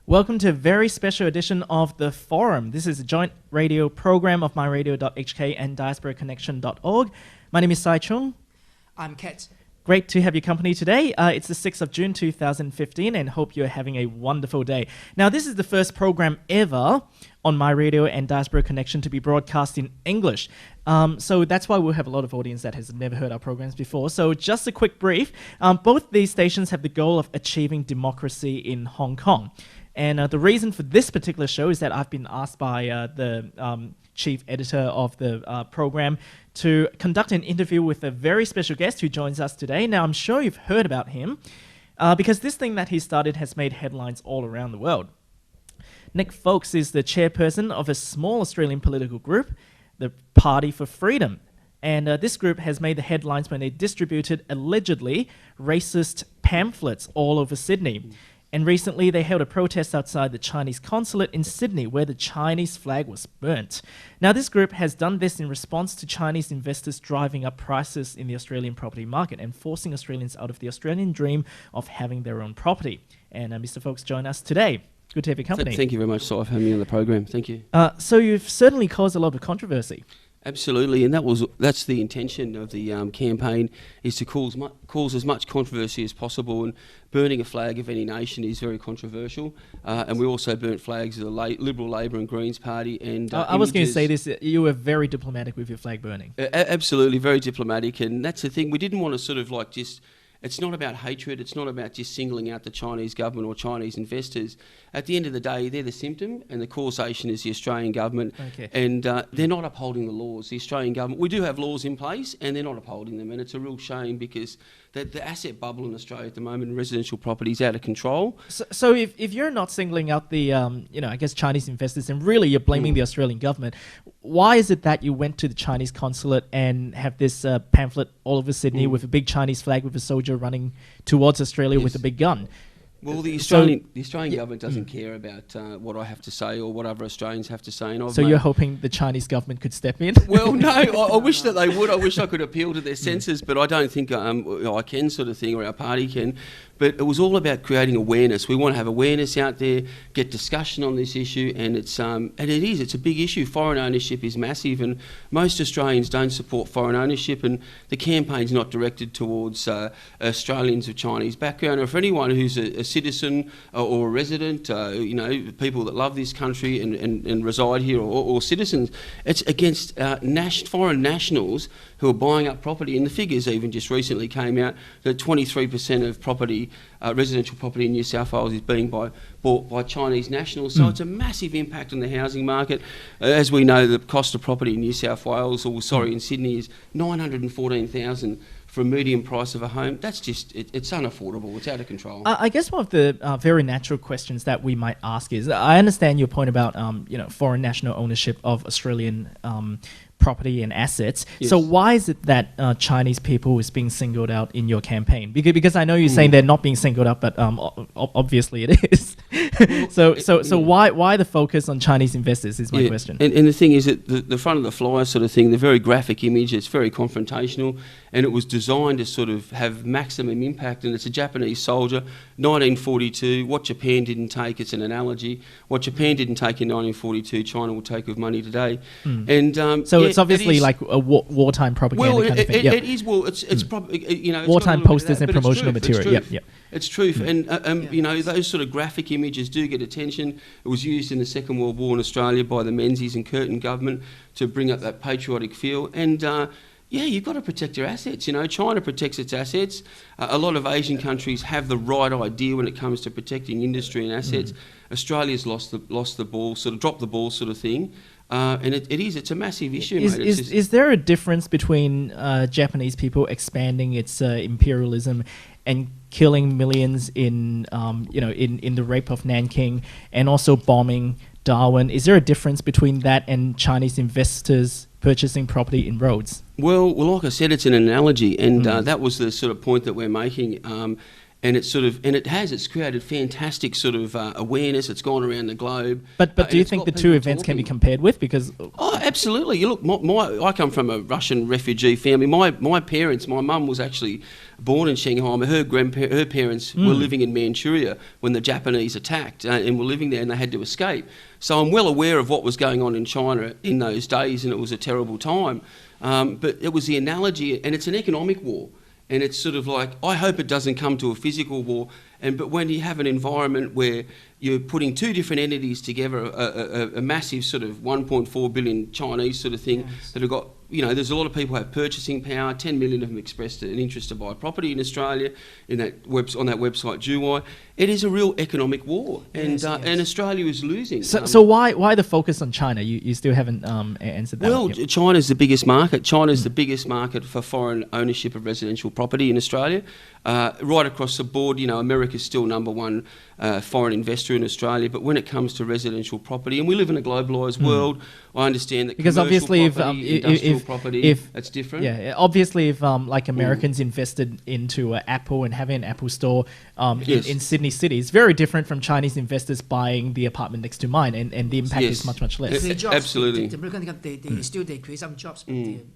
Welcome to a very special edition of The Forum. This is a joint radio program of myradio.hk and diasporaconnection.org. My name is Sai Chung. I'm Kat. Great to have your company today. It's the 6th of June 2015 and hope you're having a wonderful day. Now, this is the first program ever on My Radio and Diaspora Connection to be broadcast in English. So that's why we'll have a lot of audience that has never heard our programs before. So just a quick brief. Both these stations have the goal of achieving democracy in Hong Kong. And the reason for this particular show is that I've been asked by the chief editor of the program to conduct an interview with a very special guest who joins us today. Now, I'm sure you've heard about him because this thing that he started has made headlines all around the world. Nick Folkes is the chairperson of a small Australian political group, the Party for Freedom. And this group has made the headlines when they distributed allegedly racist pamphlets all over Sydney. And recently, they held a protest outside the Chinese Consulate in Sydney, where the Chinese flag was burnt. Now, this group has done this in response to Chinese investors driving up prices in the Australian property market and forcing Australians out of the Australian dream of having their own property. And Mr. Folkes join us today. Good to have your company. Thank you very much, Si, for having me on the program. Thank you. So you've certainly caused a lot of controversy. Absolutely, and that's the intention of the campaign, is to cause as much controversy as possible. And burning a flag of any nation is very controversial. And we also burnt flags of the Liberal, Labor and Greens Party. And I was going to say this, you were very diplomatic with your flag burning. Absolutely, very diplomatic. And that's the thing, we didn't want to sort of like just... It's not about hatred, it's not about just singling out the Chinese government or Chinese investors. At the end of the day, they're the symptom and the causation is the Australian government. Okay. And they're not upholding the laws. The Australian government, we do have laws in place and they're not upholding them. And it's a real shame because the asset bubble in Australia at the moment, residential property, is out of control. So if you're not singling out the, I guess Chinese investors and really you're blaming the Australian government, why is it that you went to the Chinese consulate and have this pamphlet all over Sydney with a big Chinese flag with a soldier running towards Australia with a big gun? Well, the Australian government doesn't care about what I have to say or what other Australians have to say. And so you're hoping the Chinese government could step in? Well, no, I wish that they would. I wish I could appeal to their senses, but I don't think I can, sort of thing, or our party can. But it was all about creating awareness. We want to have awareness out there, get discussion on this issue, and it's a big issue. Foreign ownership is massive, and most Australians don't support foreign ownership, and the campaign's not directed towards Australians of Chinese background, or for anyone who's a citizen or a resident, people that love this country and reside here, or citizens. It's against foreign nationals who are buying up property, and the figures even just recently came out that 23% of property, residential property in New South Wales is being bought by Chinese nationals. So it's a massive impact on the housing market. As we know, the cost of property in New South Wales, in Sydney, is $914,000 for a median price of a home. That's just, it's unaffordable. It's out of control. I guess one of the very natural questions that we might ask is, I understand your point about foreign national ownership of Australian property and assets. Yes. So why is it that Chinese people is being singled out in your campaign? Because I know you're saying they're not being singled out, but obviously it is. So why the focus on Chinese investors is my question. And the thing is that the front of the flyer sort of thing, the very graphic image, it's very confrontational, and it was designed to sort of have maximum impact. And it's a Japanese soldier, 1942. What Japan didn't take, it's an analogy. What Japan didn't take in 1942, China will take with money today. And so it's obviously like a wartime propaganda kind of thing. It is. Well, it's probably wartime posters and promotional material. It's truth, and those sort of graphic images do get attention. It was used in the Second World War in Australia by the Menzies and Curtin government to bring up that patriotic feel. And you've got to protect your assets. China protects its assets. A lot of Asian countries have the right idea when it comes to protecting industry and assets. Australia's lost the ball, sort of dropped the ball, sort of thing. And it's a massive issue, mate. Is there a difference between Japanese people expanding its imperialism and killing millions in the rape of Nanking and also bombing Darwin? Is there a difference between that and Chinese investors purchasing property in roads? Well, like I said, it's an analogy, and that was the sort of point that we're making. And it's created fantastic sort of awareness. It's gone around the globe. But do you think the two events can be compared with? Because absolutely. You look, I come from a Russian refugee family. My parents, my mum was actually born in Shanghai. Her parents were living in Manchuria when the Japanese attacked and were living there, and they had to escape. So I'm well aware of what was going on in China in those days, and it was a terrible time. But it was the analogy, and it's an economic war. And it's sort of like, I hope it doesn't come to a physical war. But when you have an environment where you're putting two different entities together, a massive sort of 1.4 billion Chinese sort of thing that have got, there's a lot of people who have purchasing power. 10 million of them expressed an interest to buy property in Australia on that website Juwai. It is a real economic war, and Australia is losing. So why the focus on China? You still haven't answered that. Well, China's the biggest market. China's the biggest market for foreign ownership of residential property in Australia. Right across the board, America's still number one foreign investor in Australia, but when it comes to residential property, and we live in a globalised world, I understand that because obviously industrial property, that's different. Yeah, obviously if like Americans invested into Apple and having an Apple store in Sydney City, it's very different from Chinese investors buying the apartment next to mine, and the impact is much less. Absolutely. They create some jobs.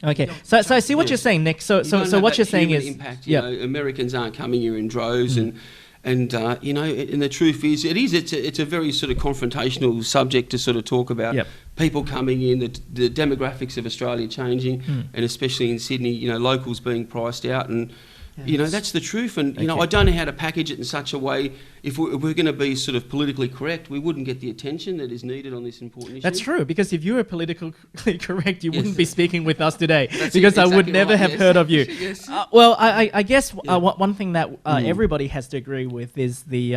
Okay, so I see what you're saying, Nick. So what you're saying is impact. Americans aren't coming here in droves, and the truth is, it's a very sort of confrontational subject to sort of talk about. People coming in, the demographics of Australia changing, and especially in Sydney, locals being priced out, and that's the truth. And I don't know how to package it in such a way. If we're going to be sort of politically correct, we wouldn't get the attention that is needed on this important issue. That's true, because if you were politically correct, you wouldn't be speaking with us today, because I would never have heard of you. Well, I guess one thing that everybody has to agree with is the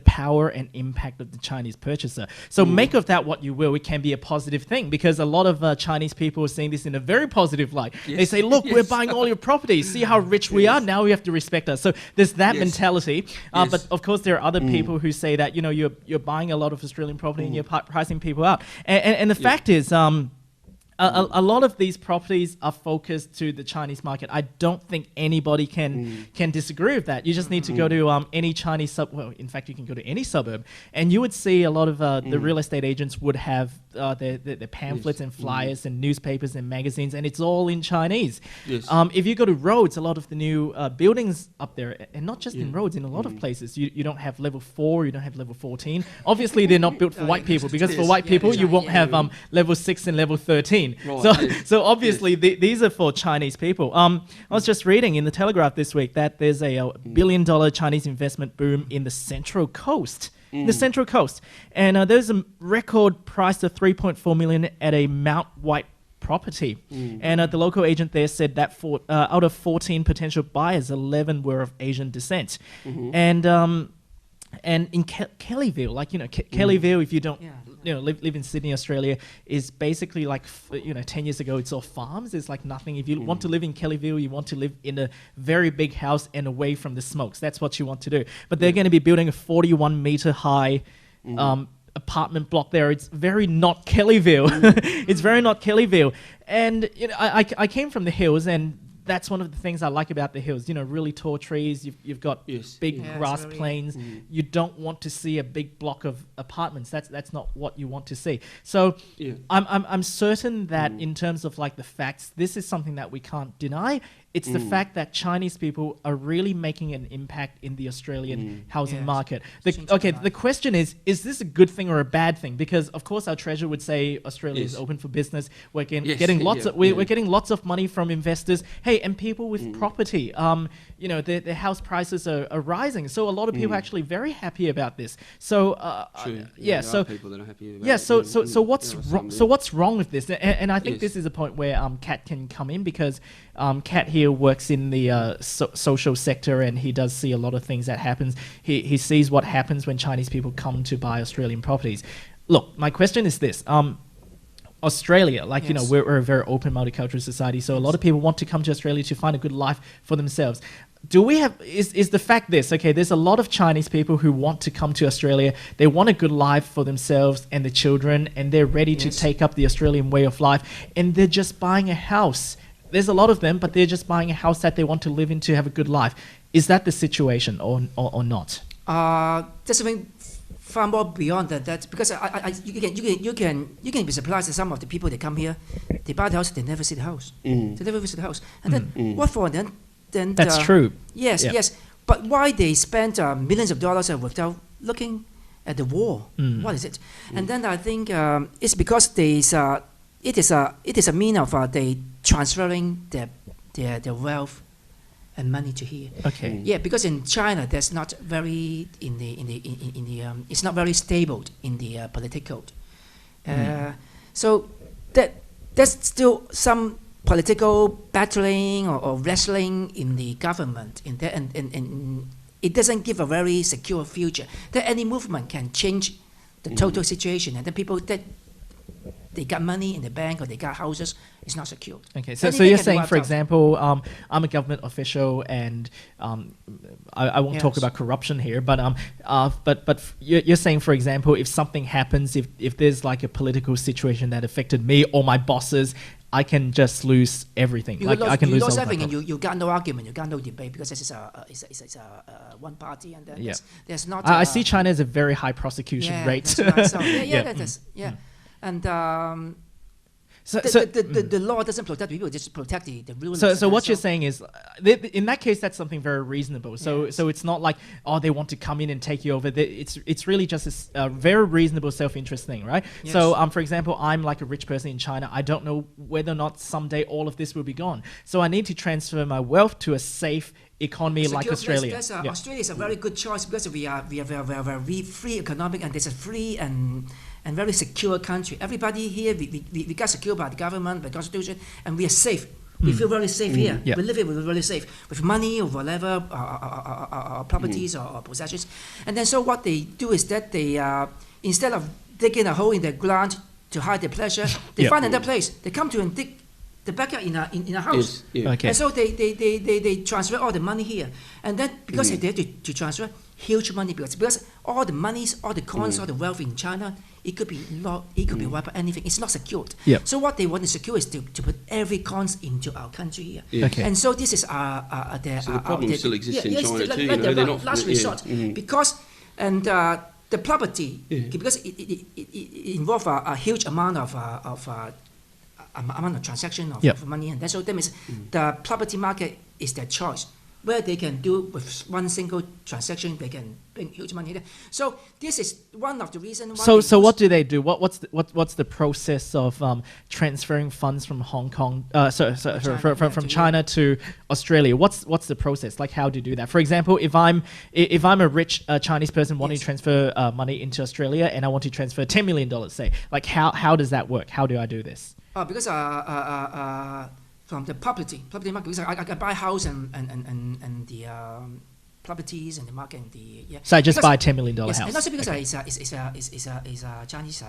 power and impact of the Chinese purchaser. So make of that what you will. It can be a positive thing, because a lot of Chinese people are seeing this in a very positive light. They say, look, we're buying all your properties. See how rich we are. Now we have to respect us. So there's that mentality. But of course, there are other people who say that you're buying a lot of Australian property and you're pricing people out. And the fact is, a lot of these properties are focused to the Chinese market. I don't think anybody can disagree with that. You just need to go to any Chinese in fact, you can go to any suburb, and you would see a lot of the real estate agents would have their pamphlets and flyers and newspapers and magazines, and it's all in Chinese. If you go to Rhodes, a lot of the new buildings up there, and not just in Rhodes, in a lot of places, you don't have level 4, you don't have level 14. Obviously, they're not built for white people, because for white people, you won't have level 6 and level 13. Right, so obviously these are for Chinese people. I was just reading in the Telegraph this week that there's a $1 billion Chinese investment boom in the Central Coast. The Central Coast, and there's a record price of $3.4 million at a Mount White property, and the local agent there said that out of 14 potential buyers, 11 were of Asian descent, and in Kellyville, Kellyville, if you don't live in Sydney, Australia, is basically like 10 years ago it's all farms. There's like nothing. If you want to live in Kellyville, you want to live in a very big house and away from the smokes. That's what you want to do. But they're going to be building a 41 meter high apartment block there. It's very not Kellyville. It's very not Kellyville. And I came from the hills, and that's one of the things I like about the hills. Really tall trees. You've got big grass plains. You don't want to see a big block of apartments. That's not what you want to see. So I'm certain that in terms of like the facts, this is something that we can't deny. It's the fact that Chinese people are really making an impact in the Australian housing market. The question is this a good thing or a bad thing? Because of course our treasurer would say Australia is open for business. We're getting lots of money from investors. Hey, and people with property, their house prices are rising. So a lot of people are actually very happy about this. So so people that are happy about it. So what's wrong with this? And I think this is a point where Kat can come in, because Kat here works in the social sector, and he does see a lot of things that happens. He sees what happens when Chinese people come to buy Australian properties. Look, my question is this. Australia, we're a very open multicultural society, so a lot of people want to come to Australia to find a good life for themselves. Do we have, is the fact this, there's a lot of Chinese people who want to come to Australia, they want a good life for themselves and the children, and they're ready to take up the Australian way of life, and they're just buying a house. There's a lot of them, but they're just buying a house that they want to live in to have a good life. Is that the situation or not? There's something far more beyond that. Because you can be surprised at some of the people that come here, they buy the house, they never see the house. They never visit the house. And then what for? Then That's true. Yes, Yeah. yes. But why they spend millions of dollars without looking at the wall? What is it? And then I think it's because it is a mean of they transferring their wealth and money to here. Okay. Yeah, because in China, there's not very it's not very stable in the political. So there's still some political battling or wrestling in the government in there, and it doesn't give a very secure future. That any movement can change the total situation, and the people that they got money in the bank or they got houses, it's not secure. Okay, so Anything you're can be saying, wiped for out. example, I'm a government official, and I won't talk Yes. about corruption here, but you're saying, for example, if something happens, if there's like a political situation that affected me or my bosses, I can just lose everything. I can lose all my everything, and property. you got no argument, you got no debate, because this is it's a one party, and then Yeah. there's not. I see China has a very high prosecution rate. That's right. So, yeah, Yeah. that is, yeah. And So, the law doesn't protect people; it just protect the rulers. So what you're saying is, in that case, that's something very reasonable. So it's not like, oh, they want to come in and take you over. It's really just a very reasonable self-interest thing, right? Yes. So for example, I'm like a rich person in China. I don't know whether or not someday all of this will be gone. So I need to transfer my wealth to a safe economy like Secure Australia. place, Yeah. Australia is a very good choice because we are very free economic, and it's a free and very secure country. Everybody here, we got secured by the government, by the constitution, and we are safe. We feel very safe here. Yeah. We live here, we're very safe with money or whatever, properties or possessions. And then so what they do is that they instead of digging a hole in the ground to hide their pleasure, they Yeah. find another place. They come to and dig the backyard in a house. Yes, yeah. Okay. And so they transfer all the money here. And then because they have to transfer huge money, because all the monies, all the coins, all the wealth in China, it could be wiped out, anything. It's not secured. Yep. So what they want to secure is to put every coins into our country here. Yeah. Okay. And so this is So the problem still exists in China too, like they're the not- last yeah. resort, because the property, because it involves a huge amount of transaction of, Yep. of money, and so that means the property market is their choice. Where they can do with one single transaction, they can bring huge money there. So this is one of the reasons why. So what do they do? What's the process of transferring funds from Hong Kong? From China to Australia. What's the process? Like, how do you do that? For example, if I'm a rich Chinese person wanting to transfer money into Australia, and I want to transfer $10 million, say, like how does that work? How do I do this? Because from the property market, because I can buy house and the properties and the market and the So I just because- buy a $10 million yes, house. and also because Okay. it's a Chinese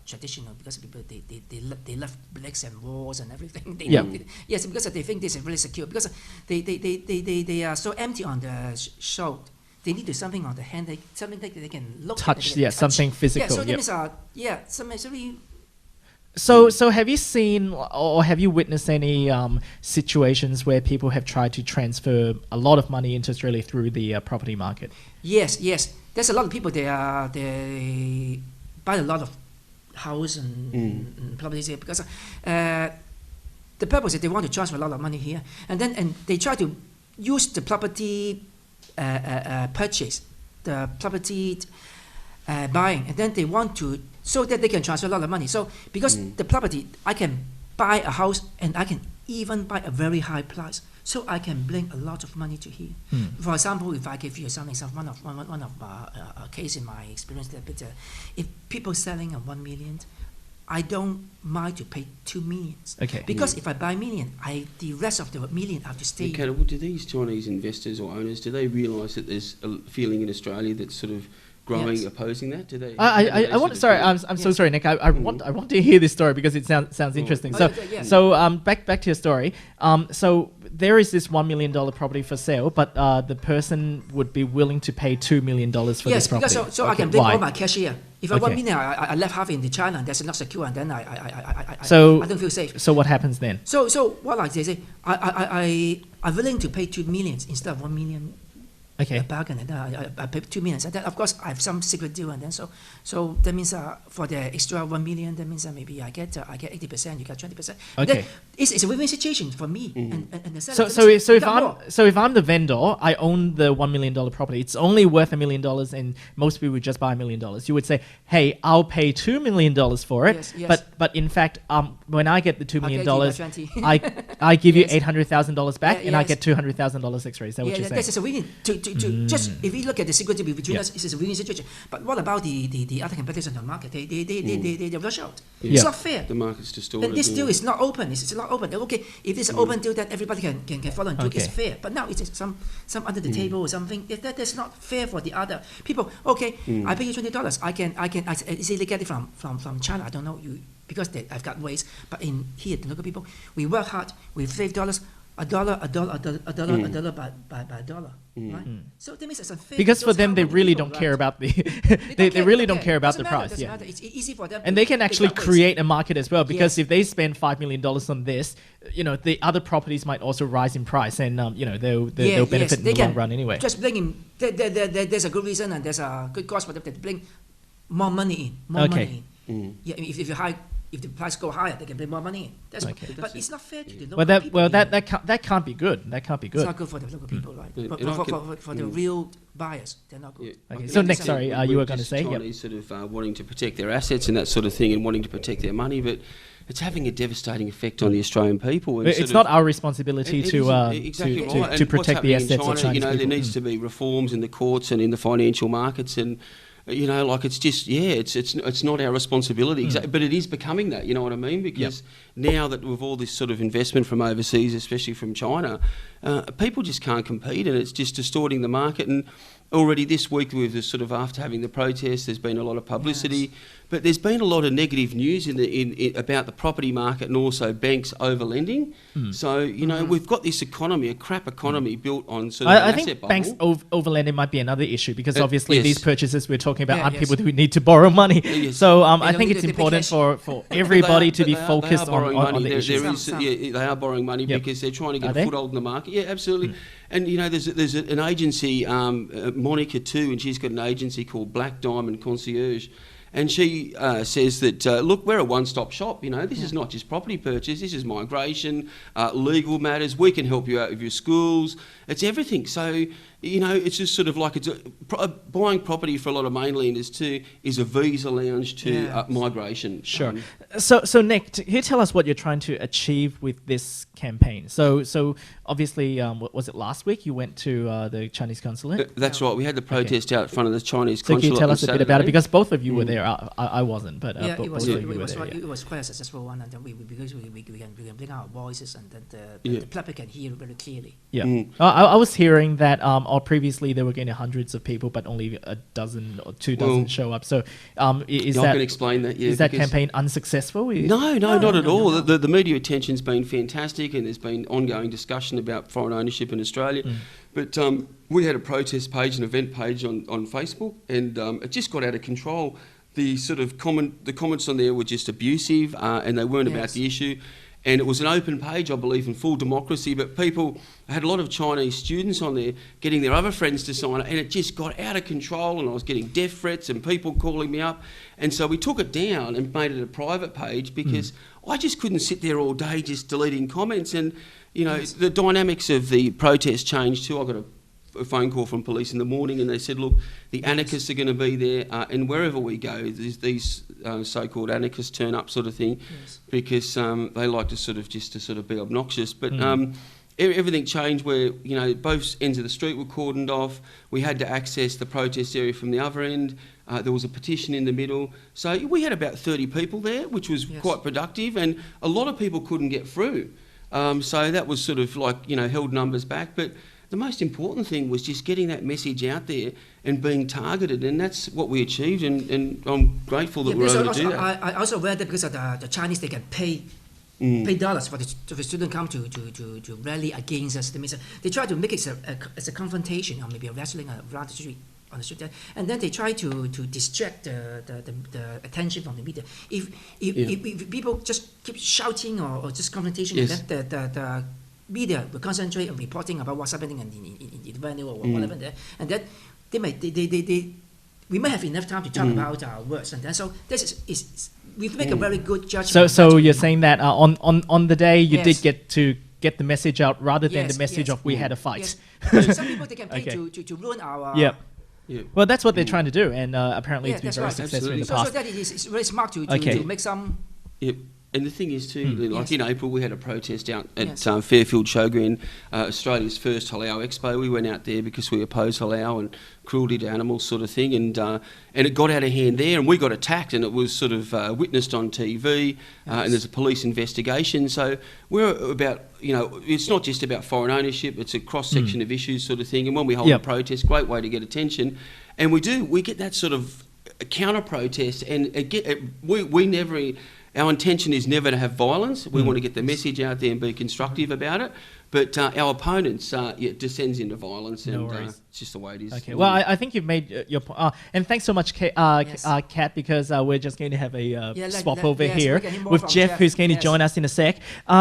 traditional, because people they love bricks and walls and everything. They Yeah. Yes, because they think this is really secure, because they are so empty on the show. They need to something on the hand, something that they can look at, Touch, they can yeah, touch. something physical. Yeah, so that Yep. means something really. So have you seen or have you witnessed any situations where people have tried to transfer a lot of money into Australia through the property market? Yes. There's a lot of people. They buy a lot of house and properties here, because the purpose is they want to transfer a lot of money here, and they try to use the property purchase, the property buying, and then they want to, so that they can transfer a lot of money. So because the property, I can buy a house and I can even buy a very high price, so I can bring a lot of money to here. For example, if I give you something, one of a case in my experience, that if people selling at 1 million, I don't mind to pay 2 million. Okay. Because if I buy million, the rest of the million I have to stay. Okay, well, do these Chinese investors or owners, do they realise that there's a feeling in Australia that's sort of growing opposing that? Do they? I want. Sorry, I'm so sorry, Nick. I want to hear this story because it sounds interesting. Back to your story. So there is this $1 million property for sale, but the person would be willing to pay $2 million for this property. Yes, because I can bring all my cash here. If I 1 million, I left half in the China, and that's not secure, and then I don't feel safe. So what happens then? So what I say, I'm willing to pay 2 million instead of 1 million. Okay. A bargain, and then I pay 2 million. And then of course I have some secret deal, and then so that means for the extra 1 million, that means maybe I get 80%, you get 20%. Okay. It's a win-win situation for me and the seller. So if I'm the vendor, I own the $1 million property. It's only worth $1 million, and most people would just buy $1 million. You would say, hey, I'll pay $2 million for it. Yes. But in fact, when I get the $2 million, I give you $800,000 back, and I get $200,000 extra. Is that what you're saying? This is a win-win. Just if we look at the security between us, it's a win-win situation. But what about the other competitors on the market? They rush out. It's not fair. The market's distorted. And this deal is not open. It's not open. Okay, if it's an open deal that everybody can follow and do, it's fair. But now it's some under the table or something. That's not fair for the other people. Okay, I pay you $20. I can easily get it from China. I don't know you because I've got ways. But in here, the local people, we work hard. We save dollars. A dollar by a dollar, right? So that means it's unfair. Because for them, they really don't care about the they really don't care about the price. Yeah, it's easy for them. And they can actually create a market as well, because if they spend $5 million on this, the other properties might also rise in price, and they'll benefit in the long run anyway. Just bring in. There's a good reason and there's a good cause for them to bring more money in. Money in. Yeah, if the price go higher, they can bring more money in. That's okay. But it's not fair to the local people. That can't be good. That can't be good. It's not good for the local people, right? But for the real buyers, they're not good. Yeah. Okay. So Nick, sorry, you were going to say? Chinese sort of wanting to protect their assets and that sort of thing, and wanting to protect their money, but it's having a devastating effect on the Australian people. And it's not our responsibility to protect the assets China, of Chinese people. There needs to be reforms in the courts and in the financial markets, and it's just it's not our responsibility. But it is becoming that. You know what I mean? Because now that with all this sort of investment from overseas, especially from China, people just can't compete, and it's just distorting the market. And already this week, with sort of after having the protest, there's been a lot of publicity. Yes. But there's been a lot of negative news about the property market and also banks overlending. So, we've got this economy, a crap economy built on sort of an asset bubble. I think banks overlending might be another issue, because obviously these purchases we're talking about aren't people who need to borrow money. So I think it's important for everybody to be focused on the issues. They are borrowing money because they're trying to get a foothold in the market. Yeah, absolutely. And, there's an agency, Monica too, and she's got an agency called Black Diamond Concierge. And she says that, look, we're a one-stop shop, this is not just property purchase, this is migration, legal matters, we can help you out with your schools, it's everything. So, it's just sort of like buying property for a lot of mainlanders too is a visa lounge to migration. Sure. So Nick, can you tell us what you're trying to achieve with this campaign? So obviously, was it last week you went to the Chinese Consulate? That's right. We had the protest out in front of the Chinese Consulate. So can you tell us a bit about it? Because both of you were there. I wasn't, but both of you were there. It was quite a successful one, and then because we can bring our voices, and then the public can hear very clearly. Yeah. I was hearing that previously there were getting hundreds of people, but only a dozen or 2 dozen show up. So I can explain that. Yeah, is that campaign unsuccessful? No, not at all. The media attention's been fantastic, and there's been ongoing discussion about foreign ownership in Australia. But we had a protest page, an event page on Facebook, and it just got out of control. The sort of the comments on there were just abusive, and they weren't about the issue. And it was an open page, I believe, in full democracy, but people had a lot of Chinese students on there getting their other friends to sign it, and it just got out of control, and I was getting death threats and people calling me up. And so we took it down and made it a private page, because I just couldn't sit there all day just deleting comments. And, the dynamics of the protest changed too. I got a phone call from police in the morning, and they said, look, the anarchists are going to be there, and wherever we go, these so-called anarchists turn up, sort of thing, because they like to sort of be obnoxious. But everything changed where, both ends of the street were cordoned off. We had to access the protest area from the other end. There was a petition in the middle. So we had about 30 people there, which was quite productive, and a lot of people couldn't get through. So that was sort of like, held numbers back. But the most important thing was just getting that message out there and being targeted, and that's what we achieved, and I'm grateful that we're able to do that. I also read that because of the Chinese, they can pay dollars for the student come to rally against us. They try to make it as a confrontation or maybe a wrestling around the street. On the street, and then they try to distract the attention from the media. If people just keep shouting or just confrontation, yes. then the media will concentrate on reporting about what's happening in the venue or whatever there, and then we may have enough time to talk about our words, and then so this is we make a very good judgment. So you're saying that on the day you did get the message out rather than the message of we had a fight. Yes. Some people they can pay to ruin our. Yeah. Well, that's what they're trying to do, and apparently it's been very successful in the past. So that it is very smart to make some. Yep. And the thing is too, like in April we had a protest out at Fairfield Showground, Australia's first Halal Expo. We went out there because we oppose halal and cruelty to animals sort of thing, and it got out of hand there, and we got attacked, and it was sort of witnessed on TV, and there's a police investigation. So we're about, it's not just about foreign ownership, it's a cross-section of issues sort of thing, and when we hold a protest, great way to get attention, and we get that sort of counter-protest, and we never... Our intention is never to have violence. We want to get the message out there and be constructive about it. But our opponents descends into violence, and it's just the way it is. Okay. Well, I think you've made your point. And thanks so much, Kat, because we're just going to have a swap over here with Jeff, who's going to join us in a sec.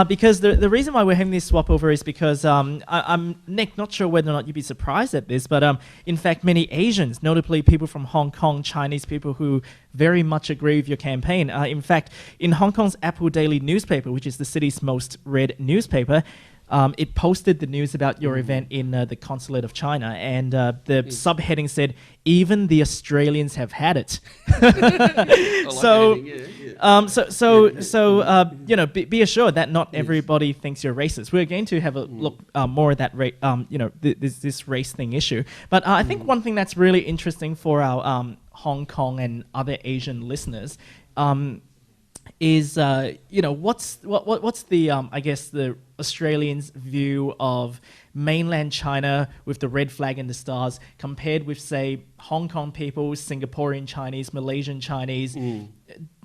Because the reason why we're having this swap over is because I'm, Nick, not sure whether or not you'd be surprised at this, but in fact, many Asians, notably people from Hong Kong, Chinese people who very much agree with your campaign. In fact, in Hong Kong's Apple Daily newspaper, which is the city's most read newspaper, it posted the news about your event in the Consulate of China, and the subheading said, "Even the Australians have had it." Be assured that not everybody thinks you're racist. We're going to have a look more at that this race thing issue. But I think one thing that's really interesting for our Hong Kong and other Asian listeners is what's the I guess the Australians' view of mainland China with the red flag and the stars compared with, say, Hong Kong people, Singaporean Chinese, Malaysian Chinese.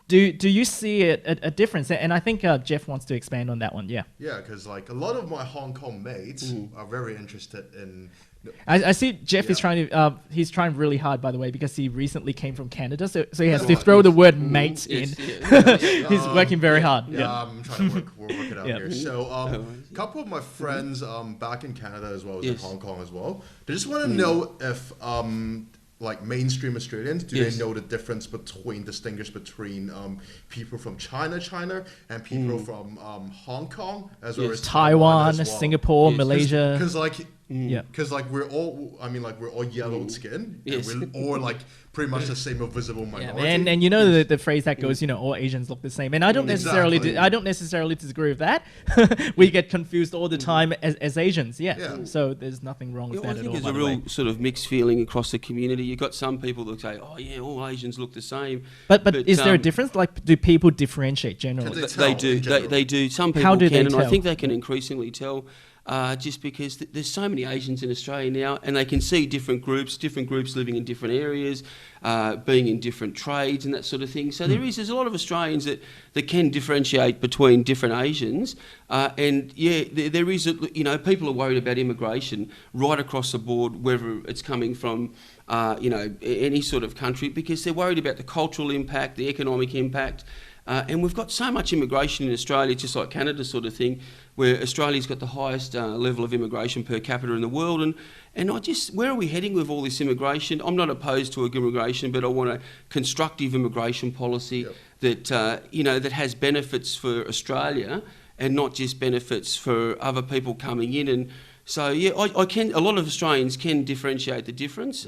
Do you see a difference? And I think Jeff wants to expand on that one. Yeah, because like a lot of my Hong Kong mates are very interested in. I see Jeff is trying to. He's trying really hard, by the way, because he recently came from Canada, so he has to throw the word "mate" in. He's working very hard. I'm trying to work it out here. So, a couple of my friends back in Canada as well as in Hong Kong as well. They just want to know if like mainstream Australians, do they know the difference distinguish between people from China, and people from Hong Kong, as well as Taiwan, as well. Singapore, Malaysia. Because we're all yellow skin, and we're all like pretty much the same or visible minority. And you know the phrase that goes, all Asians look the same. And I don't necessarily disagree with that. We get confused all the time as Asians. So there's nothing wrong with that at all. I think there's a real sort of mixed feeling across the community. You've got some people that say, "Oh yeah, all Asians look the same." But is there a difference? Like, do people differentiate generally? They do. They do. Some people can, and I think they can increasingly tell. Just because there's so many Asians in Australia now, and they can see different groups living in different areas, being in different trades and that sort of thing. So there's a lot of Australians that can differentiate between different Asians, and there is people are worried about immigration right across the board, whether it's coming from any sort of country, because they're worried about the cultural impact, the economic impact. And we've got so much immigration in Australia, just like Canada sort of thing, where Australia's got the highest level of immigration per capita in the world. And where are we heading with all this immigration? I'm not opposed to immigration, but I want a constructive immigration policy that has benefits for Australia and not just benefits for other people coming in. And so, I can. A lot of Australians can differentiate the difference.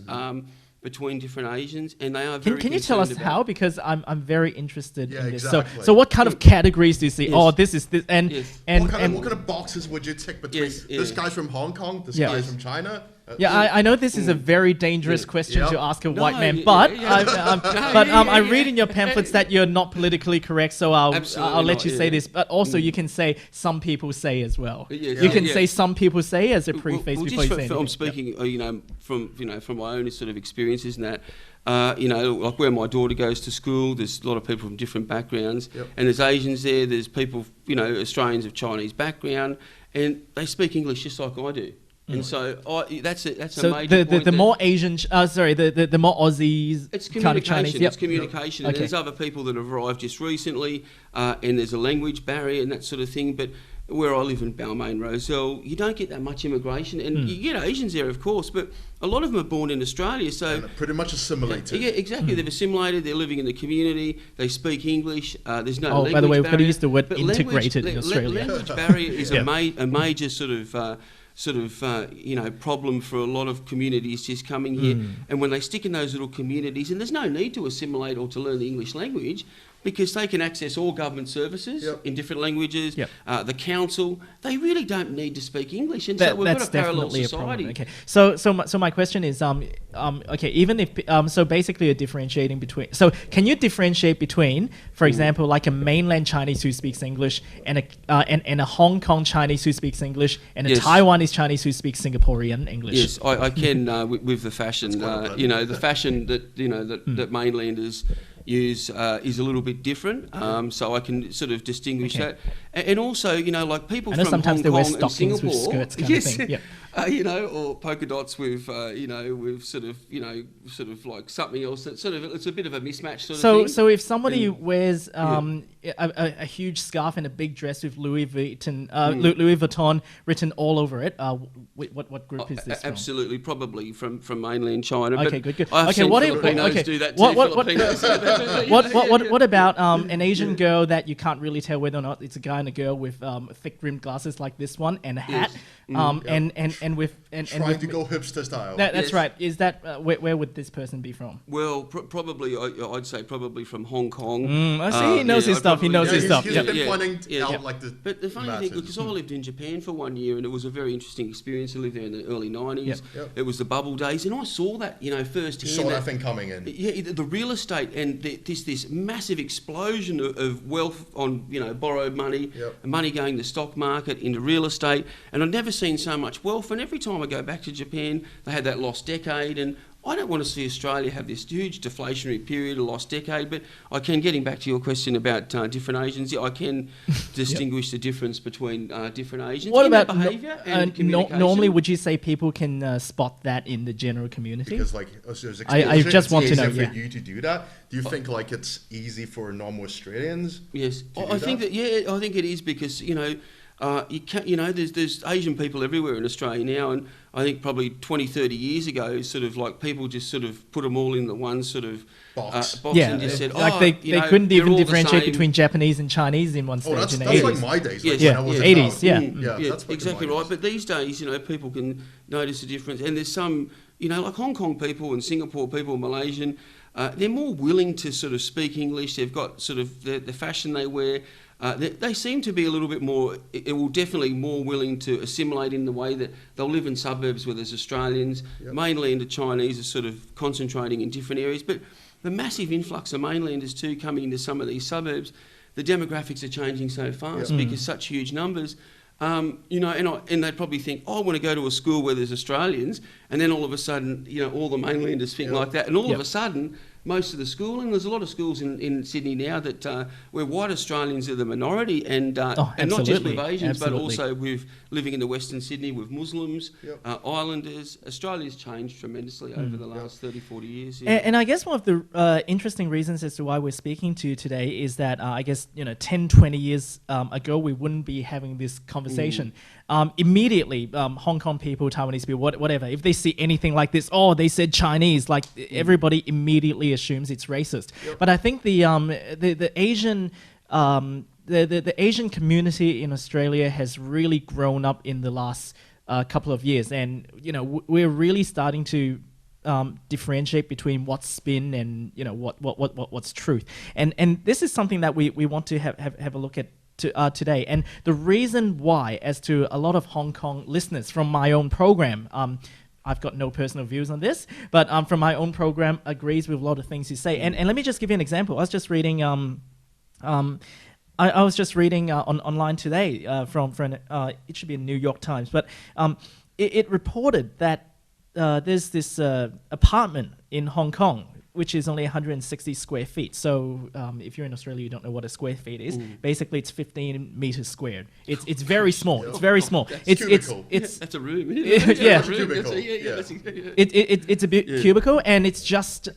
Between different Asians, and they are very. Can you tell us how? Because I'm very interested in this. Exactly. So what kind of categories do you see? Oh, this is this, what kind of boxes would you tick between this guy's from Hong Kong, this guy's from China, Yeah, I know this is a very dangerous question to ask a white man, but I read in your pamphlets that you're not politically correct, so I'll let you say this. But also, you can say some people say as well. You can say some people say as a preface before you say anything. I'm speaking, from my own sort of experiences and that. Like where my daughter goes to school, there's a lot of people from different backgrounds, and there's Asians there. There's people, Australians of Chinese background, and they speak English just like I do. And so that's a major point. The more Asian, the more Aussies, it's communication. Kind of Chinese. It's communication. And there's other people that have arrived just recently, and there's a language barrier and that sort of thing. But where I live in Balmain, Roselle, you don't get that much immigration, and you get Asians there, of course, but a lot of them are born in Australia, so and pretty much assimilated. Yeah, exactly. They've assimilated. They're living in the community. They speak English. There's no language by the way, barrier. we've got to use the word integrated in Australia. Language barrier is a major problem for a lot of communities just coming here. And when they stick in those little communities, and there's no need to assimilate or to learn the English language, because they can access all government services in different languages, the council, they really don't need to speak English. And so we've got a parallel society. Okay. So my question is, even if, so basically you're differentiating between, so can you differentiate between, for example, like a mainland Chinese who speaks English and a Hong Kong Chinese who speaks English and a Taiwanese Chinese who speaks Singaporean English? Yes, I can with the fashion, the fashion that mainlanders use is a little bit different, so I can sort of distinguish that. And also, like people from Hong Kong and Singapore, with skirts kind of thing. Or polka dots with, with sort of like something else that sort of, it's a bit of a mismatch sort of thing. So if somebody wears a huge scarf and a big dress with Louis Vuitton written all over it, what group is this from? Absolutely, probably from mainland China. Okay, good. I've seen Filipinos do that too. What about an Asian girl that you can't really tell whether or not it's a guy and a girl with thick rimmed glasses like this one and a hat, and with trying to go hipster style. That's right. Is that where would this person be from? Well, probably I'd say probably from Hong Kong. I see. He knows his stuff. He knows his stuff. He's been pointing out like the. But the funny thing, because I lived in Japan for 1 year, and it was a very interesting experience. I lived there in the early 90s. It was the bubble days, and I saw that firsthand. You saw that thing coming in. Yeah, the real estate and this massive explosion of wealth on borrowed money, and money going to the stock market into real estate, and I've never seen so much wealth. And every time I go back to Japan, they had that lost decade, and I don't want to see Australia have this huge deflationary period, a lost decade, but I can, getting back to your question about different Asians, I can distinguish the difference between different Asians. What about behaviour and communication? Normally, would you say people can spot that in the general community? Because I just want to know. For you to do that, do you think like it's easy for normal Australians? Yes, I think I think it is, because there's Asian people everywhere in Australia now, and I think probably 20, 30 years ago, sort of like people just sort of put them all in the one sort of box and just said, they couldn't even differentiate between Japanese and Chinese in one stage in the 80s. That's like my days. Yes. When I was 80s, that's exactly right. But these days, people can notice a difference, and there's some, like Hong Kong people and Singapore people, Malaysian, they're more willing to sort of speak English. They've got sort of the fashion they wear. They seem to be a little bit more, definitely more willing to assimilate in the way that they'll live in suburbs where there's Australians. Mainland Chinese are sort of concentrating in different areas, but the massive influx of mainlanders too coming into some of these suburbs, the demographics are changing so fast because such huge numbers. And they probably think, I want to go to a school where there's Australians, and then all of a sudden, all the mainlanders think like that, and all of a sudden, most of the schooling, there's a lot of schools in Sydney now that where white Australians are the minority, and not just with Asians, but also with living in the Western Sydney with Muslims, Islanders. Australia's changed tremendously over the last 30, 40 years. And I guess one of the interesting reasons as to why we're speaking to you today is that I guess 10, 20 years ago we wouldn't be having this conversation. Immediately, Hong Kong people, Taiwanese people, whatever, if they see anything like this, they said Chinese, like everybody immediately assumes it's racist. But I think the Asian the Asian community in Australia has really grown up in the last couple of years, and we're really starting to differentiate between what's spin and what's truth, and this is something that we want to have a look at today. And the reason why, as to a lot of Hong Kong listeners from my own program, I've got no personal views on this, but from my own program, agrees with a lot of things you say. And let me just give you an example. I was just reading I was just reading online today from it should be a New York Times, but it reported that there's this apartment in Hong Kong, which is only 160 square feet. So if you're in Australia, you don't know what a square feet is. Basically, it's 15 meters squared. It's very small. It's very small. That's a room. Isn't it? Yeah. It's a bit cubicle, and it's just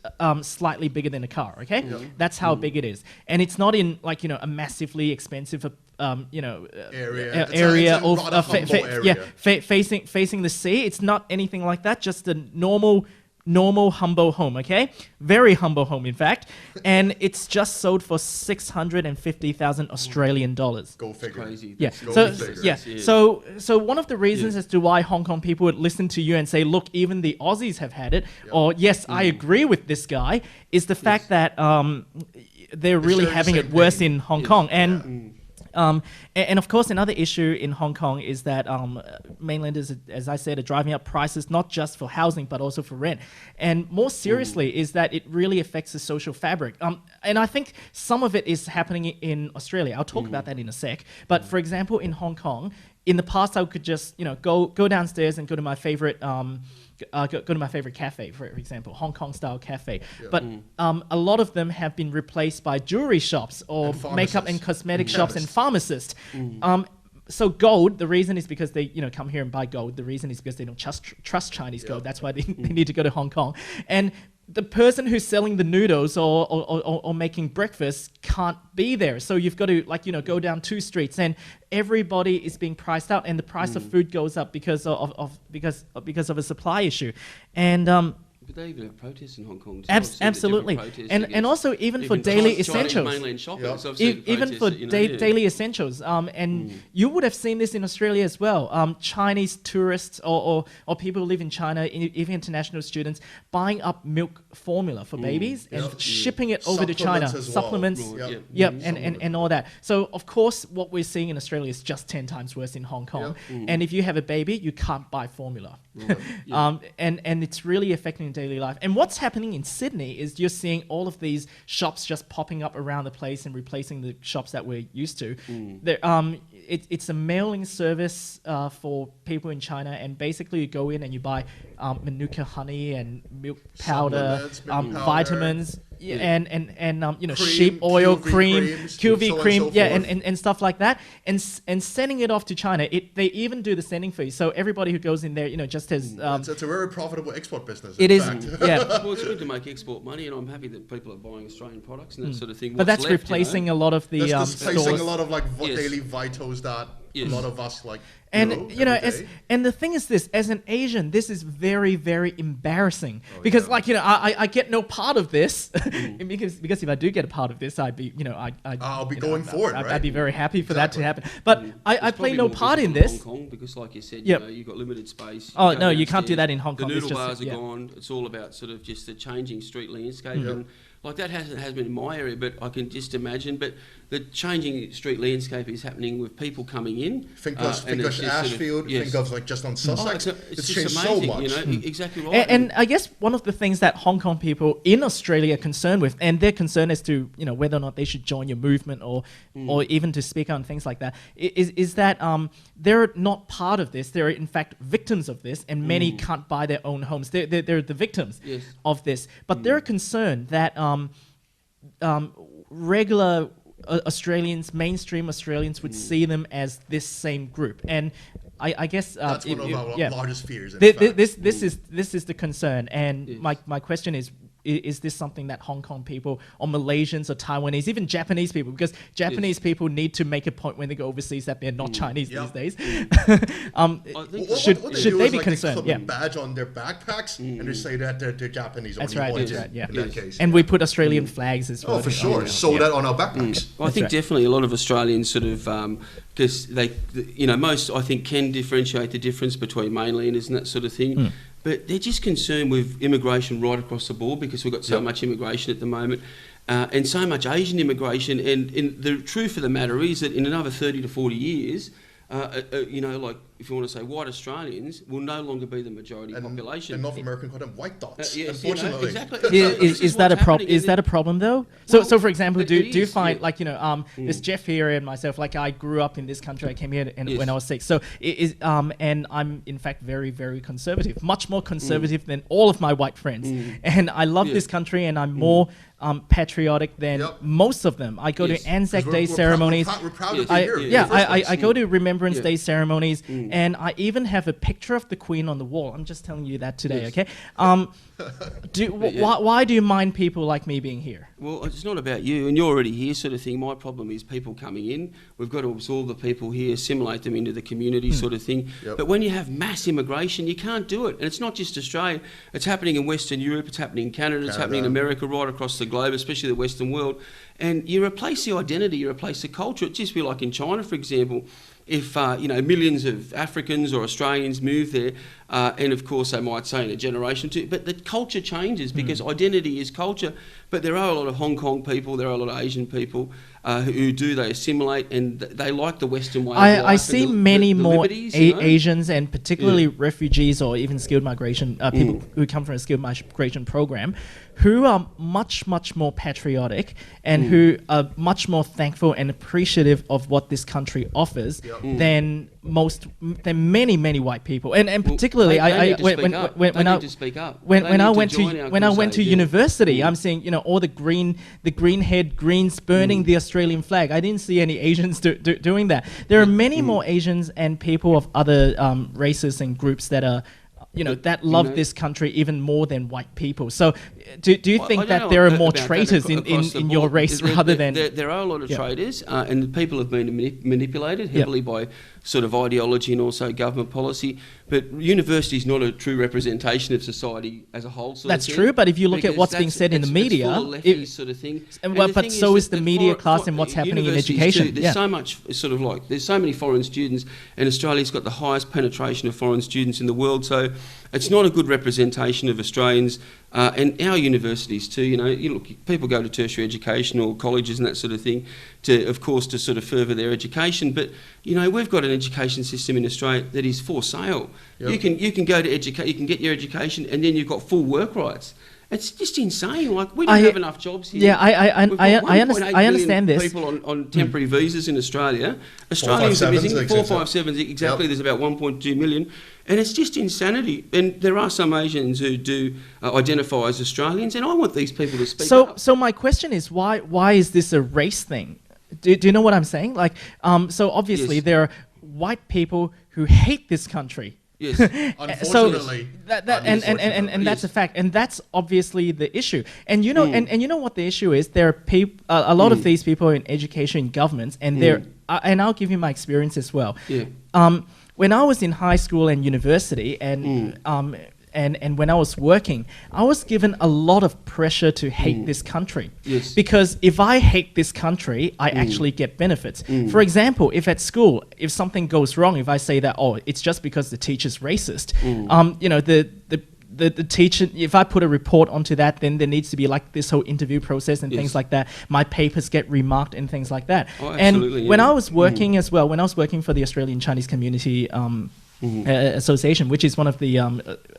slightly bigger than a car. Okay, that's how big it is, and it's not in a massively expensive area. area It's a rather humble area. Facing the sea. It's not anything like that. Just a normal humble home, okay? Very humble home, in fact. And it's just sold for 650,000 Australian dollars. Go figure. Crazy. Yeah. Go So one of the reasons as to why Hong Kong people would listen to you and say, look, even the Aussies have had it, or yes, I agree with this guy, is the fact that they're really having it worse in Hong Kong. And of course, another issue in Hong Kong is that mainlanders, as I said, are driving up prices not just for housing but also for rent. And more seriously is that it really affects the social fabric. And I think some of it is happening in Australia. I'll talk about that in a sec. But for example, in Hong Kong, in the past, I could just go downstairs and go to my favorite cafe, for example, Hong Kong style cafe. Yeah. But a lot of them have been replaced by jewelry shops or makeup and cosmetic shops and pharmacists. So gold, the reason is because they come here and buy gold. The reason is because they don't trust Chinese gold. That's why they need to go to Hong Kong. And the person who's selling the noodles or making breakfast can't be there. So you've got to go down 2 streets, and everybody is being priced out, and the price of food goes up because of a supply issue. And but they even have protests in Hong Kong. Absolutely, and also even for daily essentials, mainland shopping. So even for daily essentials. And you would have seen this in Australia as well. Chinese tourists or people who live in China, even international students, buying up milk formula for babies and shipping it over to China. Supplements, and all that. So of course, what we're seeing in Australia is just 10 times worse in Hong Kong. And if you have a baby, you can't buy formula. And it's really affecting daily life. And what's happening in Sydney is you're seeing all of these shops just popping up around the place and replacing the shops that we're used to. It's a mailing service for people in China, and basically you go in and you buy Manuka honey and milk powder, vitamins, and sheep oil, QV cream, and stuff like that, and sending it off to China. They even do the sending fee, so everybody who goes in there, just has. It's a very profitable export business. It is, Well, it's good to make export money, and I'm happy that people are buying Australian products and that sort of thing. But that's replacing a lot of the displacing stores. a lot of daily vitals that a lot of us and and the thing is this: as an Asian, this is very, very embarrassing because I get no part of this because if I do get a part of this, I'd be I'll be going forward. I'd be very happy for that to happen. But I play no part in this. Hong Kong, because like you said, you've got limited space. Oh no, you can't do that in Hong Kong. The noodle bars are gone. It's all about sort of just the changing street landscape and. Like that has been in my area, but I can just imagine. But the changing street landscape is happening with people coming in. Think of Ashfield. Think of just on Sussex. It's changed amazing, so much. Exactly right. And I guess one of the things that Hong Kong people in Australia are concerned with, and they're concerned as to whether or not they should join your movement or even to speak on things like that, is that they're not part of this. They're in fact victims of this, and many can't buy their own homes. They're the victims of this, but they're concerned that. Regular Australians, mainstream Australians, would see them as this same group, and I guess that's one of our largest fears. This is the concern, and my question is this something that Hong Kong people or Malaysians or Taiwanese, even Japanese people, because Japanese people need to make a point when they go overseas that they're not Chinese these days. Should they be concerned? They clip a badge on their backpacks and they say that they're Japanese. That's right. In that case, and we put Australian flags as well. Oh, for sure. Sold that on our backpacks. I think definitely a lot of Australians sort of because most I think can differentiate the difference between mainlanders and that sort of thing. But they're just concerned with immigration right across the board because we've got so much immigration at the moment and so much Asian immigration. And the truth of the matter is that in another 30 to 40 years, if you want to say white Australians, will no longer be the majority population. And North American call them white dots. Yes, unfortunately, exactly. Is that a problem? Is that a problem though? So for example, do you find like there's Jeff here and myself, like I grew up in this country, I came here when I was 6. So and I'm in fact very, very conservative, much more conservative than all of my white friends. And I love this country, and I'm more patriotic than most of them. I go to Anzac Day ceremonies. We're proud of you here. I go to Remembrance Day ceremonies, and I even have a picture of the Queen on the wall. I'm just telling you that today, okay? Why do you mind people like me being here? Well, it's not about you, and you're already here sort of thing. My problem is people coming in. We've got to absorb the people here, assimilate them into the community sort of thing. But when you have mass immigration, you can't do it. And it's not just Australia. It's happening in Western Europe, it's happening in Canada, it's happening in America, right across the globe, especially the Western world. And you replace the identity, you replace the culture. It'd just be like in China, for example. If millions of Africans or Australians move there, and of course they might say in a generation or two, but the culture changes because identity is culture. But there are a lot of Hong Kong people, there are a lot of Asian people they assimilate, and they like the Western way of life. I see many more liberties, Asians, and particularly refugees or even skilled migration people who come from a skilled migration program, who are much, much more patriotic and who are much more thankful and appreciative of what this country offers than many white people. And particularly when I went to university, I'm seeing all the green-haired Greens burning the Australian flag. I didn't see any Asians doing that. There are many more Asians and people of other races and groups that are that love this country even more than white people. So do you think that there are more traitors in your race rather than... There are a lot of traitors, and the people have been manipulated heavily by sort of ideology and also government policy. But university is not a true representation of society as a whole. That's true, but if you look at what's being said in the media... It's full of lefties sort of thing. But so is the media class and what's happening in education. There's so much sort of like... There's so many foreign students, and Australia's got the highest penetration of foreign students in the world, so it's not a good representation of Australians. And our universities too, look, people go to tertiary education or colleges and that sort of thing to sort of further their education. But, we've got an education system in Australia that is for sale. Yep. You can go to you can get your education, and then you've got full work rights. It's just insane. Like, we don't have enough jobs here. Yeah, I understand this. People on temporary visas in Australia. Australians are missing 457s exactly. Yep. There's about 1.2 million. And it's just insanity. And there are some Asians who do identify as Australians, and I want these people to speak up. So my question is, why is this a race thing? Do you know what I'm saying? Like, so obviously there are white people who hate this country. Yes, unfortunately. And that's a fact, and that's obviously the issue. And you know what the issue is. There are a lot of these people in education, in governments, and and I'll give you my experience as well. Yeah. When I was in high school and university, and when I was working, I was given a lot of pressure to hate this country. Yes. Because if I hate this country, I actually get benefits. For example, if at school, if something goes wrong, if I say that, it's just because the teacher's racist, the teacher, if I put a report onto that, then there needs to be like this whole interview process and things like that. My papers get remarked and things like that. And when I was working as well, when I was working for the Australian Chinese Community Association, which is one of the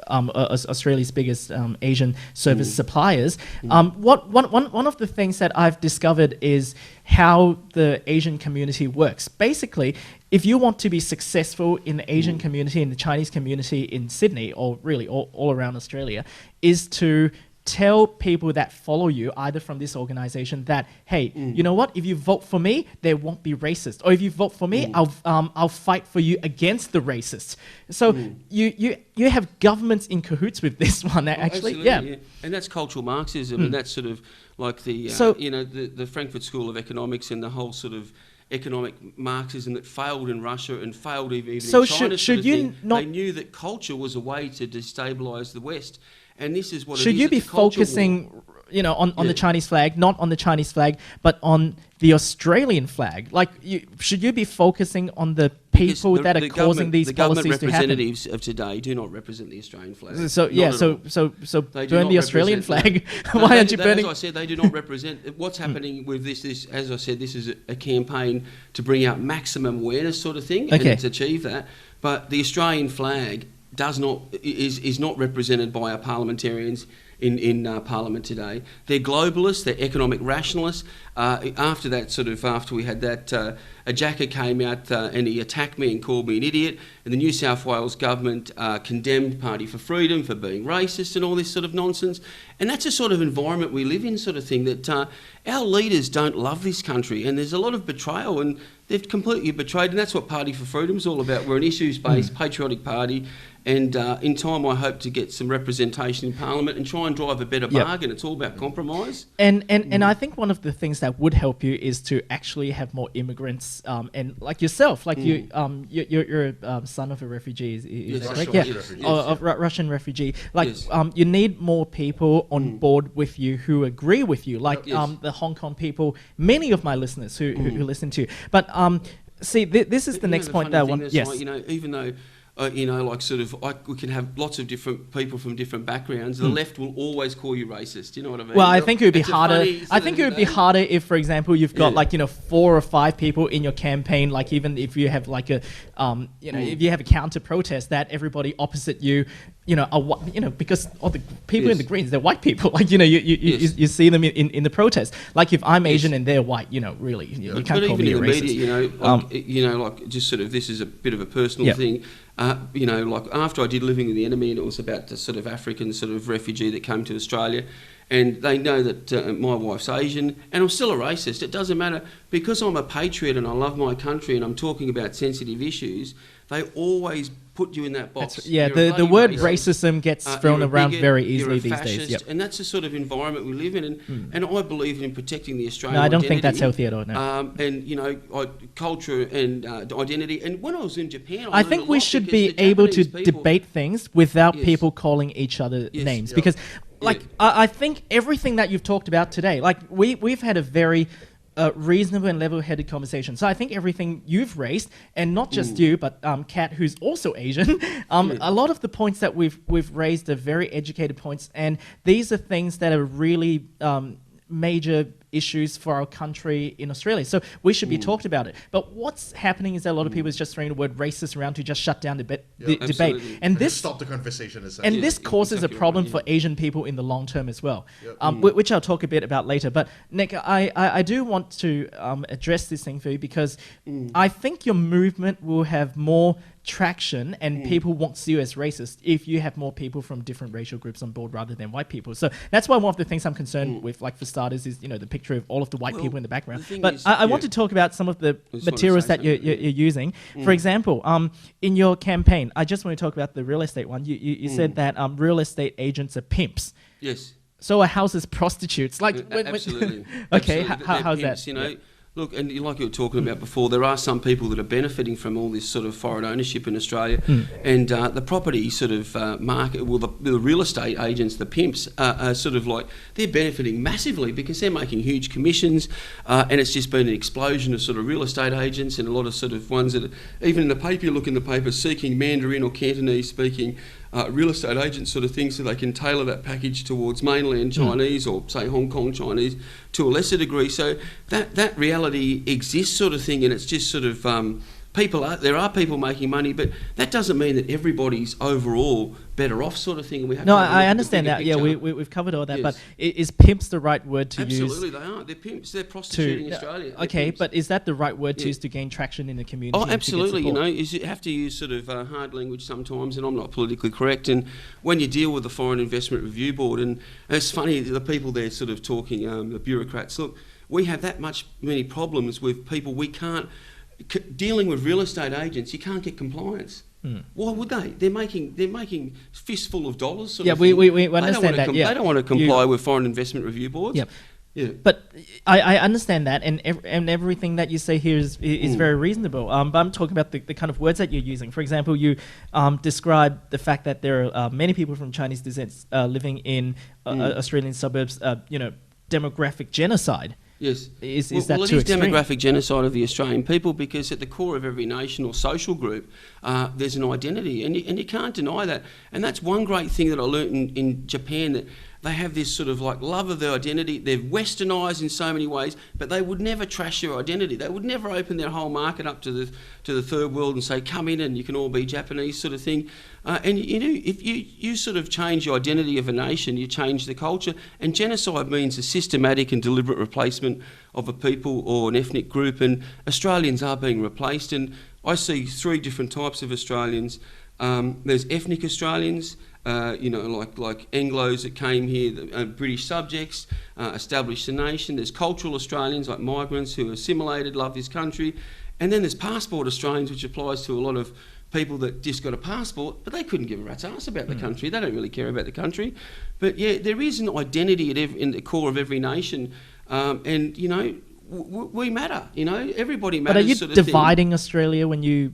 Australia's biggest Asian service suppliers. One of the things that I've discovered is how the Asian community works. Basically, if you want to be successful in the Asian community, in the Chinese community in Sydney, or really all around Australia, is to tell people that follow you, either from this organization, that, hey, you know what? If you vote for me, there won't be racist. Or if you vote for me, I'll fight for you against the racists. So you have governments in cahoots with this one, actually. Yeah. And that's cultural Marxism, and that's sort of like the the Frankfurt School of Economics and the whole sort of economic Marxism that failed in Russia and failed even in China. Should you not? They knew that culture was a way to destabilise the West. And this is what should you be focusing, on the Chinese flag, not on the Chinese flag, but on the Australian flag? Like, should you be focusing on the people that are causing these policies to happen? The government representatives of today do not represent the Australian flag. So burn the Australian flag. Why aren't you burning? As I said, they do not represent what's happening with this. As I said, this is a campaign to bring out maximum awareness, sort of thing, and to achieve that. but the Australian flag is not represented by our parliamentarians in Parliament today. They're globalists, they're economic rationalists. After we had that, a jacker came out and he attacked me and called me an idiot, and the New South Wales government condemned Party for Freedom for being racist and all this sort of nonsense. And that's a sort of environment we live in, sort of thing, that our leaders don't love this country, and there's a lot of betrayal, and they've completely betrayed, and that's what Party for Freedom is all about. We're an issues-based, patriotic party, and in time I hope to get some representation in Parliament and try and drive a better bargain. It's all about compromise. And I think one of the things that would help you is to actually have more immigrants, and like yourself, like you're a son of a refugee, is that correct? Refugee. Of Russian refugee. Like Yes. you need more people on board with you who agree with you, like the Hong Kong people, many of my listeners who listen to you. But see, this is the next point that I want. Yes. Like, even though. We can have lots of different people from different backgrounds. The left will always call you racist. You know what I mean? Well, I think it would be It's a harder. funny I think it would be harder if, for example, you've got 4 or 5 people in your campaign. Like even if you have like a, if you have a counter protest that everybody opposite you, because all the people in the Greens, they're white people. Like you see them in the protest. Like if I'm Asian and they're white, really you can't but call me a even in the racist. media, just sort of this is a bit of a personal thing. Like after I did Living with the Enemy, and it was about the sort of African sort of refugee that came to Australia, and they know that my wife's Asian, and I'm still a racist. It doesn't matter, because I'm a patriot and I love my country and I'm talking about sensitive issues. They always put you in that box. The word racism gets thrown around very easily these days. Yep. And that's the sort of environment we live in, and I believe in protecting the Australian No, I don't identity, think that's healthy at all. No. Culture and identity. And when I was in Japan, I think we should be able to debate things without people calling each other names, because I think everything that you've talked about today, like we've had a very reasonable and level-headed conversation. So I think everything you've raised, and not just you, but Kat, who's also Asian, a lot of the points that we've raised are very educated points, and these are things that are really major issues for our country in Australia. So we should be talked about it. But what's happening is that a lot of people is just throwing the word racist around to just shut down the debate. And this stop the conversation. And this causes a problem for Asian people in the long term as well, which I'll talk a bit about later. But Nick, I do want to address this thing for you, because I think your movement will have more traction and people won't see you as racist if you have more people from different racial groups on board rather than white people. So that's why one of the things I'm concerned with, like for starters, is the picture of all of the white people in the background. But I want to talk about some of the materials that you're using. For example, in your campaign, I just want to talk about the real estate one. You said that real estate agents are pimps. Yes. So are houses prostitutes? Like absolutely. Okay, Absolutely. how's Pimps, that? Look, and like you were talking about before, there are some people that are benefiting from all this sort of foreign ownership in Australia, and the property sort of market, well, the real estate agents, the pimps, are sort of like, they're benefiting massively because they're making huge commissions, and it's just been an explosion of sort of real estate agents and a lot of sort of ones that, even in the paper, you look in the paper, seeking Mandarin or Cantonese speaking real estate agents sort of thing, so they can tailor that package towards mainland Chinese or say Hong Kong Chinese to a lesser degree. So that reality exists, sort of thing, and it's just sort of there are people making money, but that doesn't mean that everybody's overall better off, sort of thing. And we have I understand that. Yeah, we've covered all that. Yes. But is pimps the right word to use? Absolutely, they are. They're pimps. They're prostituting Australia. Okay, but is that the right word to use to gain traction in the community? Oh, absolutely. You have to use sort of hard language sometimes, and I'm not politically correct. And when you deal with the Foreign Investment Review Board, and it's funny, the people there sort of talking, the bureaucrats, look, we have that many problems with people. We can't. Dealing with real estate agents, you can't get compliance. Why would they? They're making fistful of dollars. Sort of we understand that. They don't want to comply with Foreign Investment Review Boards. Yep. Yeah. But I understand that, and everything that you say here is very reasonable. But I'm talking about the kind of words that you're using. For example, you describe the fact that there are many people from Chinese descent living in Australian suburbs. Demographic genocide. Yes. Is that it too is extreme? Demographic genocide of the Australian people, because at the core of every nation or social group, there's an identity, and you can't deny that. And that's one great thing that I learnt in Japan, that they have this sort of like love of their identity. They're westernised in so many ways, but they would never trash their identity. They would never open their whole market up to the third world and say, come in and you can all be Japanese sort of thing. And you know, if you sort of change your identity of a nation, you change the culture. And genocide means a systematic and deliberate replacement of a people or an ethnic group. And Australians are being replaced. And I see three different types of Australians. There's ethnic Australians, you know, like Anglos that came here, British subjects, established the nation. There's cultural Australians, like migrants who are assimilated, love this country. And then there's passport Australians, which applies to a lot of people that just got a passport, but they couldn't give a rat's ass about the country. They don't really care about the country. But yeah, there is an identity in the core of every nation. And, you know, we matter, you know, everybody matters. But are you sort of dividing Australia when you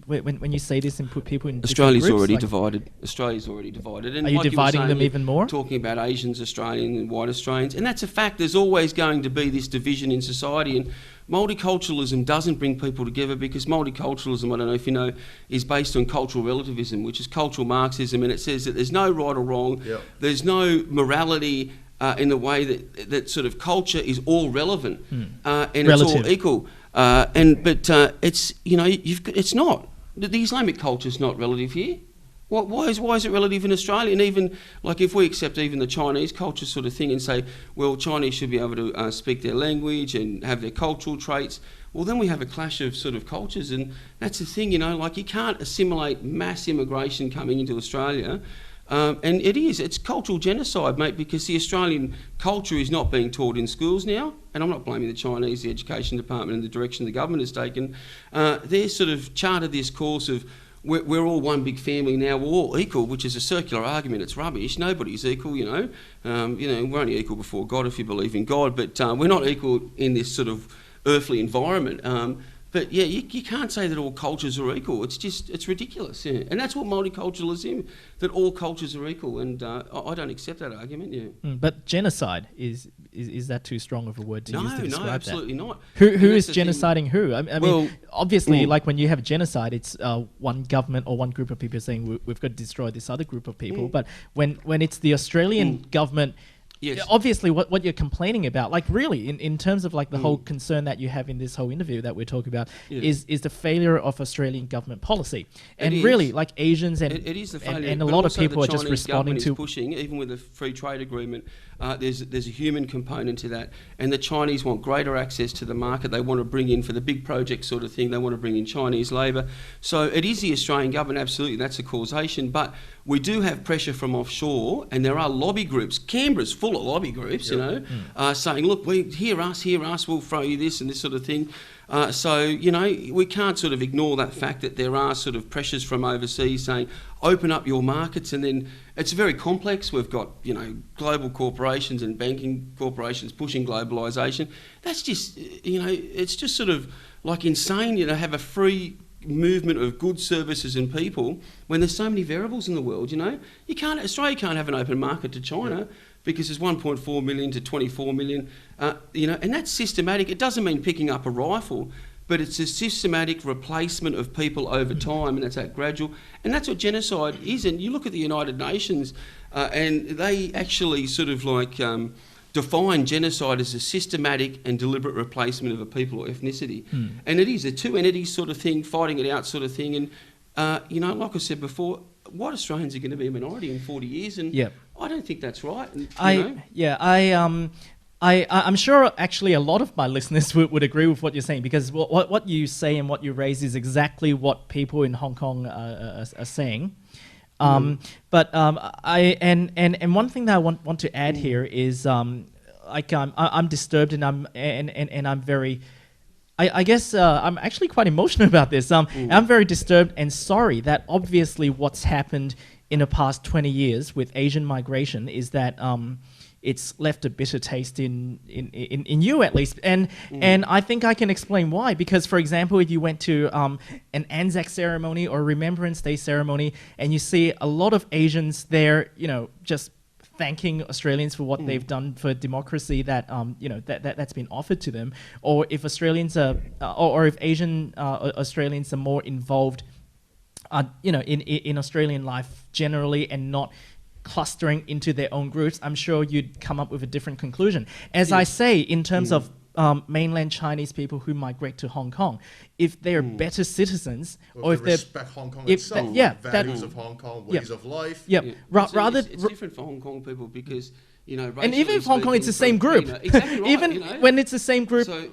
say this and put people in Australia's different groups? already divided. Australia's already divided. And are you like dividing were saying, them even more? Talking about Asians, Australians and white Australians. And that's a fact. There's always going to be this division in society. And multiculturalism doesn't bring people together, because multiculturalism, I don't know if you know, is based on cultural relativism, which is cultural Marxism. And it says that there's no right or wrong. Yep. There's no morality in the way that sort of culture is all relevant and relative. It's all equal. But it's, you know, it's not. The Islamic culture is not relative here. Why is it relative in Australia? And even, like, if we accept even the Chinese culture sort of thing and say, well, Chinese should be able to speak their language and have their cultural traits, well, then we have a clash of sort of cultures. And that's the thing, you know, like, you can't assimilate mass immigration coming into Australia. And it's cultural genocide, mate, because the Australian culture is not being taught in schools now. And I'm not blaming the Chinese, the education department and the direction the government has taken. They're sort of charted this course of we're all one big family now, we're all equal, which is a circular argument. It's rubbish. Nobody's equal, you know. We're only equal before God if you believe in God, but we're not equal in this sort of earthly environment. But yeah, you can't say that all cultures are equal. It's ridiculous. Yeah. And that's what multiculturalism, that all cultures are equal. And I don't accept that argument. Yeah. But genocide is that too strong of a word to use to describe that? No, absolutely not. Who is genociding who? I mean, obviously, like when you have genocide, it's one government or one group of people saying we've got to destroy this other group of people. But when it's the Australian government. Yes. Obviously, what you're complaining about, like really, in terms of like the whole concern that you have in this whole interview that we're talking about, is the failure of Australian government policy. And really, like Asians and it is the failure, and a lot of people are just responding to pushing, even with a free trade agreement. There's a human component to that, and the Chinese want greater access to the market. They want to bring in, for the big project sort of thing, they want to bring in Chinese labour. So it is the Australian government, absolutely, that's a causation. But we do have pressure from offshore, and there are lobby groups. Canberra's full of lobby groups, you know, saying, look, hear us, we'll throw you this and this sort of thing. So, you know, we can't sort of ignore that fact that there are sort of pressures from overseas saying, open up your markets. And then it's very complex. We've got, you know, global corporations and banking corporations pushing globalisation. That's just, you know, it's just sort of like insane, you know, have a free movement of goods, services and people when there's so many variables in the world, you know. Australia can't have an open market to China because there's 1.4 million to 24 million, you know, and that's systematic. It doesn't mean picking up a rifle, but it's a systematic replacement of people over time, and that's that gradual. And that's what genocide is. And you look at the United Nations, and they actually sort of like define genocide as a systematic and deliberate replacement of a people or ethnicity. And it is a two entities sort of thing, fighting it out sort of thing. And, you know, like I said before, white Australians are going to be a minority in 40 years, and I don't think that's right. And, I'm sure actually a lot of my listeners would agree with what you're saying, because what you say and what you raise is exactly what people in Hong Kong are saying. But and one thing that I want to add here is like I'm disturbed and I'm very. I guess I'm actually quite emotional about this. I'm very disturbed and sorry that obviously what's happened in the past 20 years with Asian migration is that it's left a bitter taste in you at least, and I think I can explain why. Because for example, if you went to an Anzac ceremony or Remembrance Day ceremony, and you see a lot of Asians there, you know, just thanking Australians for what they've done for democracy that you know that's been offered to them, or if Australians are or if Asian Australians are more involved, you know, in Australian life generally and not clustering into their own groups, I'm sure you'd come up with a different conclusion. As I say, in terms of mainland Chinese people who migrate to Hong Kong, if they're better citizens, or if they respect Hong Kong itself, values of Hong Kong, ways of life. Rather, it's different for Hong Kong people because. And even if Hong Kong, it's the same group. Exactly right, even when it's the same group, so,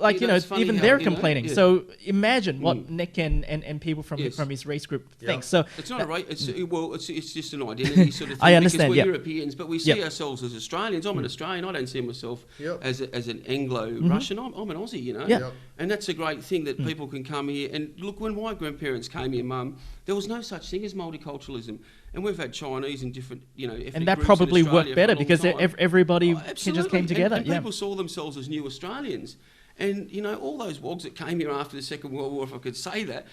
even they're complaining. So imagine what Nick and people from his race group think. So it's not a race. It's just an identity sort of thing. I understand. Because we're Europeans, but we see ourselves as Australians. I'm an Australian. I don't see myself as an Anglo-Russian. I'm an Aussie. And that's a great thing that people can come here and look. When my grandparents came here, Mum, there was no such thing as multiculturalism. And we've had Chinese and different, ethnic and that groups probably in Australia worked better for a long because time. everybody Absolutely. just came together. And people saw themselves as new Australians. And, all those wogs that came here after the Second World War, if I could say that,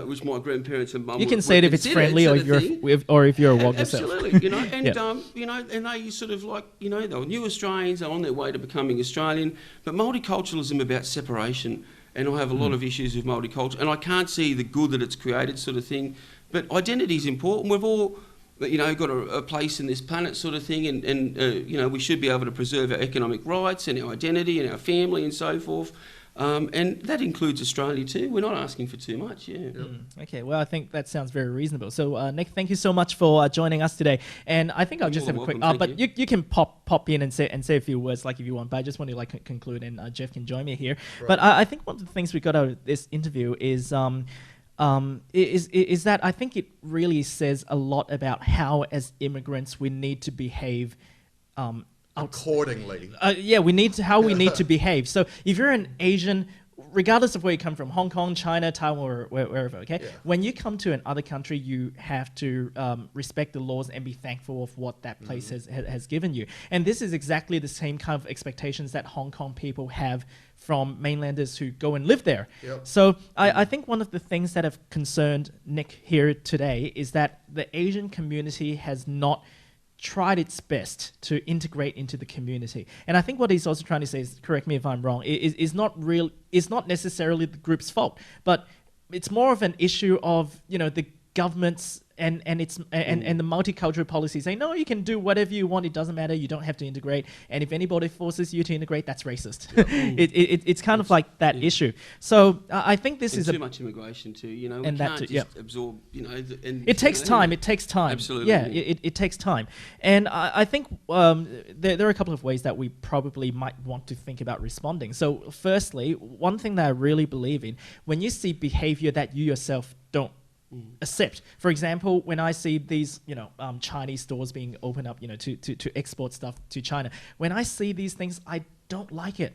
which my grandparents and mum you can say it if it's friendly or if you're a wog yourself. Absolutely, and they sort of like, they were new Australians, they're on their way to becoming Australian. But multiculturalism about separation, and I have a lot of issues with multicultural, and I can't see the good that it's created sort of thing. But identity is important. We've all... got a place in this planet sort of thing, and we should be able to preserve our economic rights and our identity and our family and so forth. And that includes Australia too. We're not asking for too much, Okay, well, I think that sounds very reasonable. So, Nick, thank you so much for joining us today. And I think I'll just have a quick... but you can pop in and say a few words like if you want, but I just want to conclude, and Jeff can join me here. Right. But I think one of the things we got out of this interview is that I think it really says a lot about how, as immigrants, we need to behave accordingly. We need to behave. So if you're an Asian, regardless of where you come from, Hong Kong, China, Taiwan, or wherever, when you come to another country, you have to respect the laws and be thankful of what that place has given you. And this is exactly the same kind of expectations that Hong Kong people have from mainlanders who go and live there. So I think one of the things that have concerned Nick here today is that the Asian community has not tried its best to integrate into the community. And I think what he's also trying to say is, correct me if I'm wrong, is not necessarily the group's fault, but it's more of an issue of, the government's and the multicultural policies say, no, you can do whatever you want, it doesn't matter, you don't have to integrate, and if anybody forces you to integrate, that's racist. It's kind of like that issue. So I think this is too much immigration too, we and can't just absorb, it takes time. It takes time. Absolutely. Yeah, it takes time. And I think there are a couple of ways that we probably might want to think about responding. So firstly, one thing that I really believe in, when you see behavior that you yourself don't accept. For example, when I see these, Chinese stores being opened up, to export stuff to China, when I see these things, I don't like it.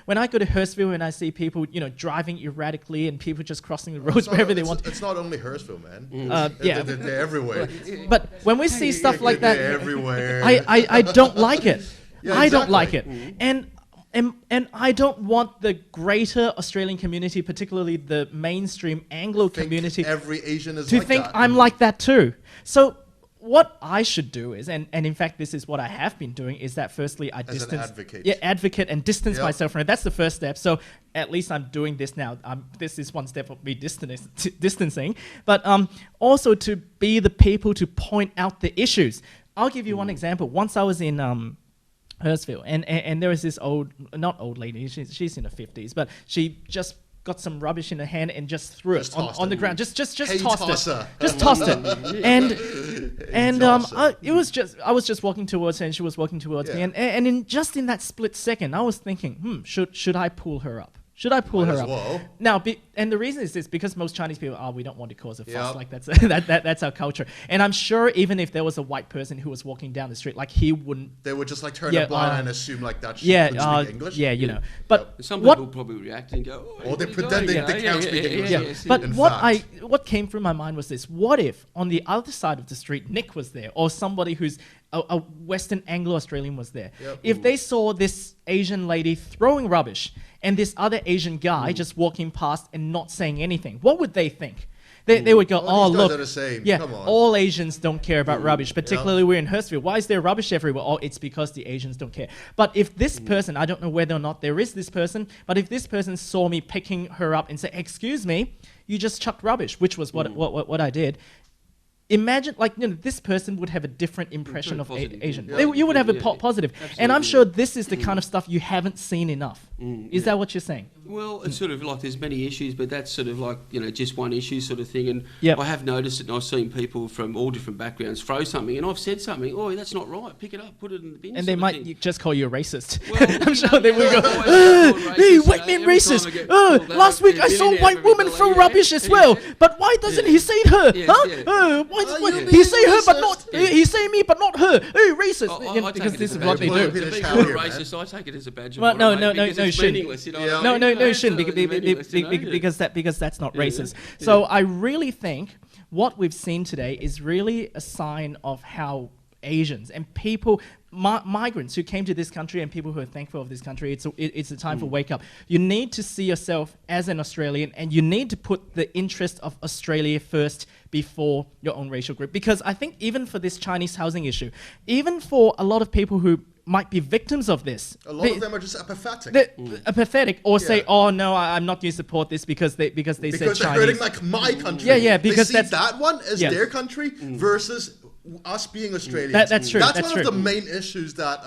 When I go to Hurstville and I see people, driving erratically and people just crossing the roads wherever they want. It's not only Hurstville, man. They're everywhere. But when we see stuff like that, they're everywhere. I don't like it. I don't like it. And I don't want the greater Australian community, particularly the mainstream Anglo community, every Asian is to like think that. I'm like that too. So what I should do is, and in fact this is what I have been doing, is that firstly I advocate and distance myself from it. That's the first step. So at least I'm doing this now. This is one step of me distancing. But also to be the people to point out the issues. I'll give you one example. Once I was in Hurstville, and there was this not old lady, she's in her 50s, but she just got some rubbish in her hand and just threw it on the ground. Just tossed it. Just tossed it. And I was just walking towards her and she was walking towards me, and in that split second I was thinking, should I pull her up? Should I pull her up? Well. Now, and the reason is this, because most Chinese people, we don't want to cause a fuss, like that's our culture. And I'm sure even if there was a white person who was walking down the street, like he wouldn't... They would just like turn a blind eye and assume like that she couldn't speak English. Yeah. But some people probably react and go, or they pretend they can't speak English. But what came through my mind was this: what if on the other side of the street Nick was there, or somebody who's a Western Anglo-Australian was there? If they saw this Asian lady throwing rubbish and this other Asian guy just walking past and not saying anything, what would they think? They would go, look, come on. All Asians don't care about rubbish, particularly we're in Hurstville. Why is there rubbish everywhere? It's because the Asians don't care. But if this person, I don't know whether or not there is this person, but if this person saw me picking her up and say, excuse me, you just chucked rubbish, which was what I did, imagine, like, this person would have a different impression of positive, Asian. yeah. You would have a positive. And I'm Absolutely. sure this is the kind of stuff you haven't seen enough. Is that what you're saying? Well, it's sort of like there's many issues, but that's sort of like, just one issue sort of thing. And Yep. I have noticed it, and I've seen people from all different backgrounds throw something, and I've said something, oh, that's not right, pick it up, put it in the bin. And they sort of might thing. just call you a racist. Well, I'm sure they will go, hey, hey, white man racist. Last week I saw a white woman throw rubbish as well. But why doesn't he say her? Yes, Huh? yeah. He say her, but not, Yeah. he say me, but not her. Hey, racist. I Because take it this as is a what badge they of do. honor. To be Italian, a man. racist, I take it as a badge of Well, honor, no, mate, because it's shouldn't. meaningless, you know what Yeah. I No, mean? no, It's shouldn't, meaningless to know, yeah. because that's not Yeah, racist. yeah. So I really think what we've seen today is really a sign of how Asians and people, migrants who came to this country and people who are thankful of this country, it's a time for wake up. You need to see yourself as an Australian, and you need to put the interest of Australia first before your own racial group. Because I think even for this Chinese housing issue, even for a lot of people who might be victims of this, A lot of them are just apathetic. they're apathetic or say, Yeah. oh no, I'm not going to support this because they said because they're Chinese. hurting like my country. Yeah, because they see that's- that one as Yes. their country versus us being Australians. That's true, That's that's one true. of the main issues that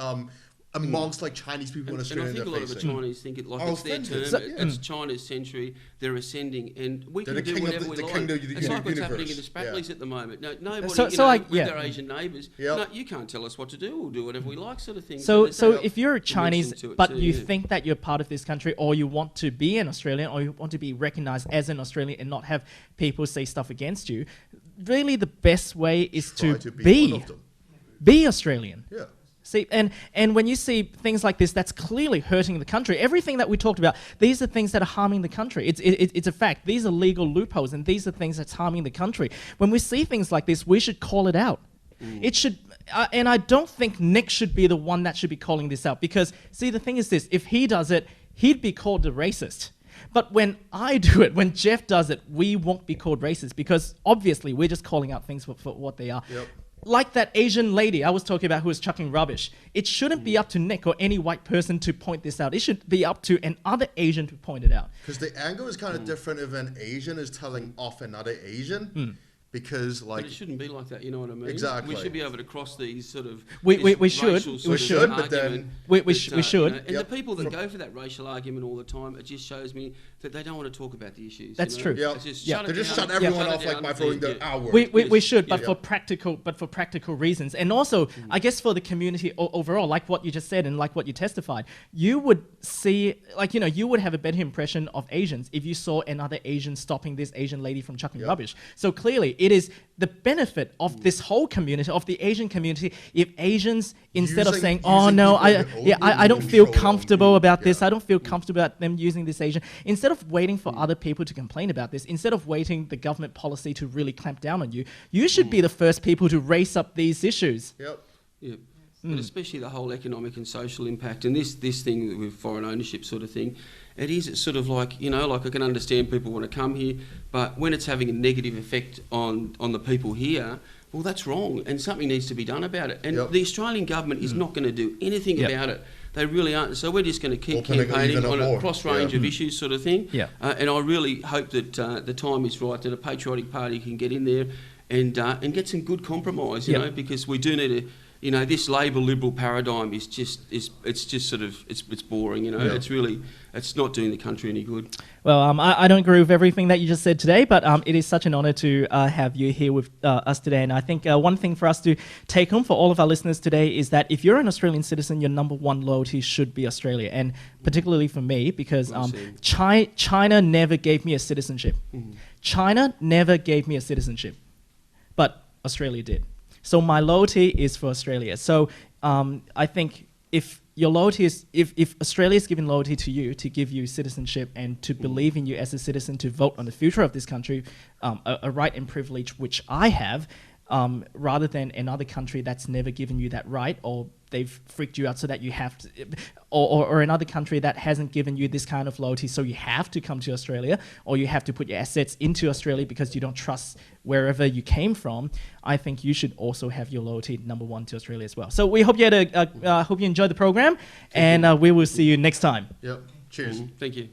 amongst like Chinese people in And I Australia think a they're lot of the facing. Chinese think it like Are it's their term. offended. It's China's century. They're ascending, and we They're can the do king of whatever the- we the like. king of the It's like what's happening in the universe. Spratlys at the moment. No, nobody, So with yeah. their Asian neighbours. Yep. No, you can't tell us what to do. We'll do whatever we like, sort of thing. So there's that if you're a dimension Chinese, to it but too, you yeah. think that you're part of this country, or you want to be an Australian, or you want to be recognized as an Australian and not have people say stuff against you, really the best way is Try to to be be one of them. Australian. Yeah. See, and when you see things like this, that's clearly hurting the country. Everything that we talked about, these are things that are harming the country. It's a fact. These are legal loopholes, and these are things that's harming the country. When we see things like this, we should call it out. It should, and I don't think Nick should be the one that should be calling this out, because, see, the thing is this: if he does it, he'd be called a racist. But when I do it, when Jeff does it, we won't be called racist, because obviously we're just calling out things for what they are. Yep. Like that Asian lady I was talking about who was chucking rubbish. It shouldn't be up to Nick or any white person to point this out. It should be up to another Asian to point it out. Because the angle is kind of different if an Asian is telling off another Asian. Because like But it shouldn't be like that, you know what I mean? Exactly. We should be able to cross these sort of We this should. racial We sort of should, but then- argument We that, should. you know, and Yep. the people that go for that racial argument all the time, it just shows me that they don't want to talk about the issues. That's you true. know? Yeah. It's just Yeah. shut they it just down, shut everyone shut it off like down, by throwing the yeah. our word. We should, but Yeah. for practical reasons, and also I guess for the community overall, like what you just said and like what you testified, you would see, like, you know, you would have a better impression of Asians if you saw another Asian stopping this Asian lady from chucking rubbish. So clearly, it is the benefit of this whole community, of the Asian community, if Asians, instead of saying, "Oh using no, people I with own I don't feel control on comfortable people. about this. Yeah. I don't feel comfortable about them using this Asian," instead of waiting for other people to complain about this, instead of waiting the government policy to really clamp down on you, you should be the first people to raise up these issues. Yep. Yeah. But especially the whole economic and social impact, and this thing with foreign ownership sort of thing, it's sort of like, you know, like I can understand people want to come here, but when it's having a negative effect on the people here, well, that's wrong, and something needs to be done about it. And Yep. the Australian government is not going to do anything Yep. about it. They really aren't. So we're just going to keep Opening campaigning even on a more. cross range Yeah. of issues sort of thing. Yeah. And I really hope that the time is right, that a patriotic party can get in there and get some good compromise, you Yep. know, because we do need to, you know, this Labor Liberal paradigm is just sort of, it's boring, you know. Yeah. It's not doing the country any good. Well, I don't agree with everything that you just said today, but it is such an honour to have you here with us today. And I think one thing for us to take home for all of our listeners today is that if you're an Australian citizen, your number one loyalty should be Australia. And particularly for me, because China never gave me a citizenship. China never gave me a citizenship, but Australia did. So my loyalty is for Australia. So I think if your loyalty is, if Australia is giving loyalty to you to give you citizenship and to believe in you as a citizen to vote on the future of this country, a right and privilege which I have, rather than another country that's never given you that right, or they've freaked you out so that you have to, or another country that hasn't given you this kind of loyalty, so you have to come to Australia, or you have to put your assets into Australia because you don't trust wherever you came from. I think you should also have your loyalty number one to Australia as well. So we hope you hope you enjoyed the program, and we will see you next time. Yep. Cheers. Thank you.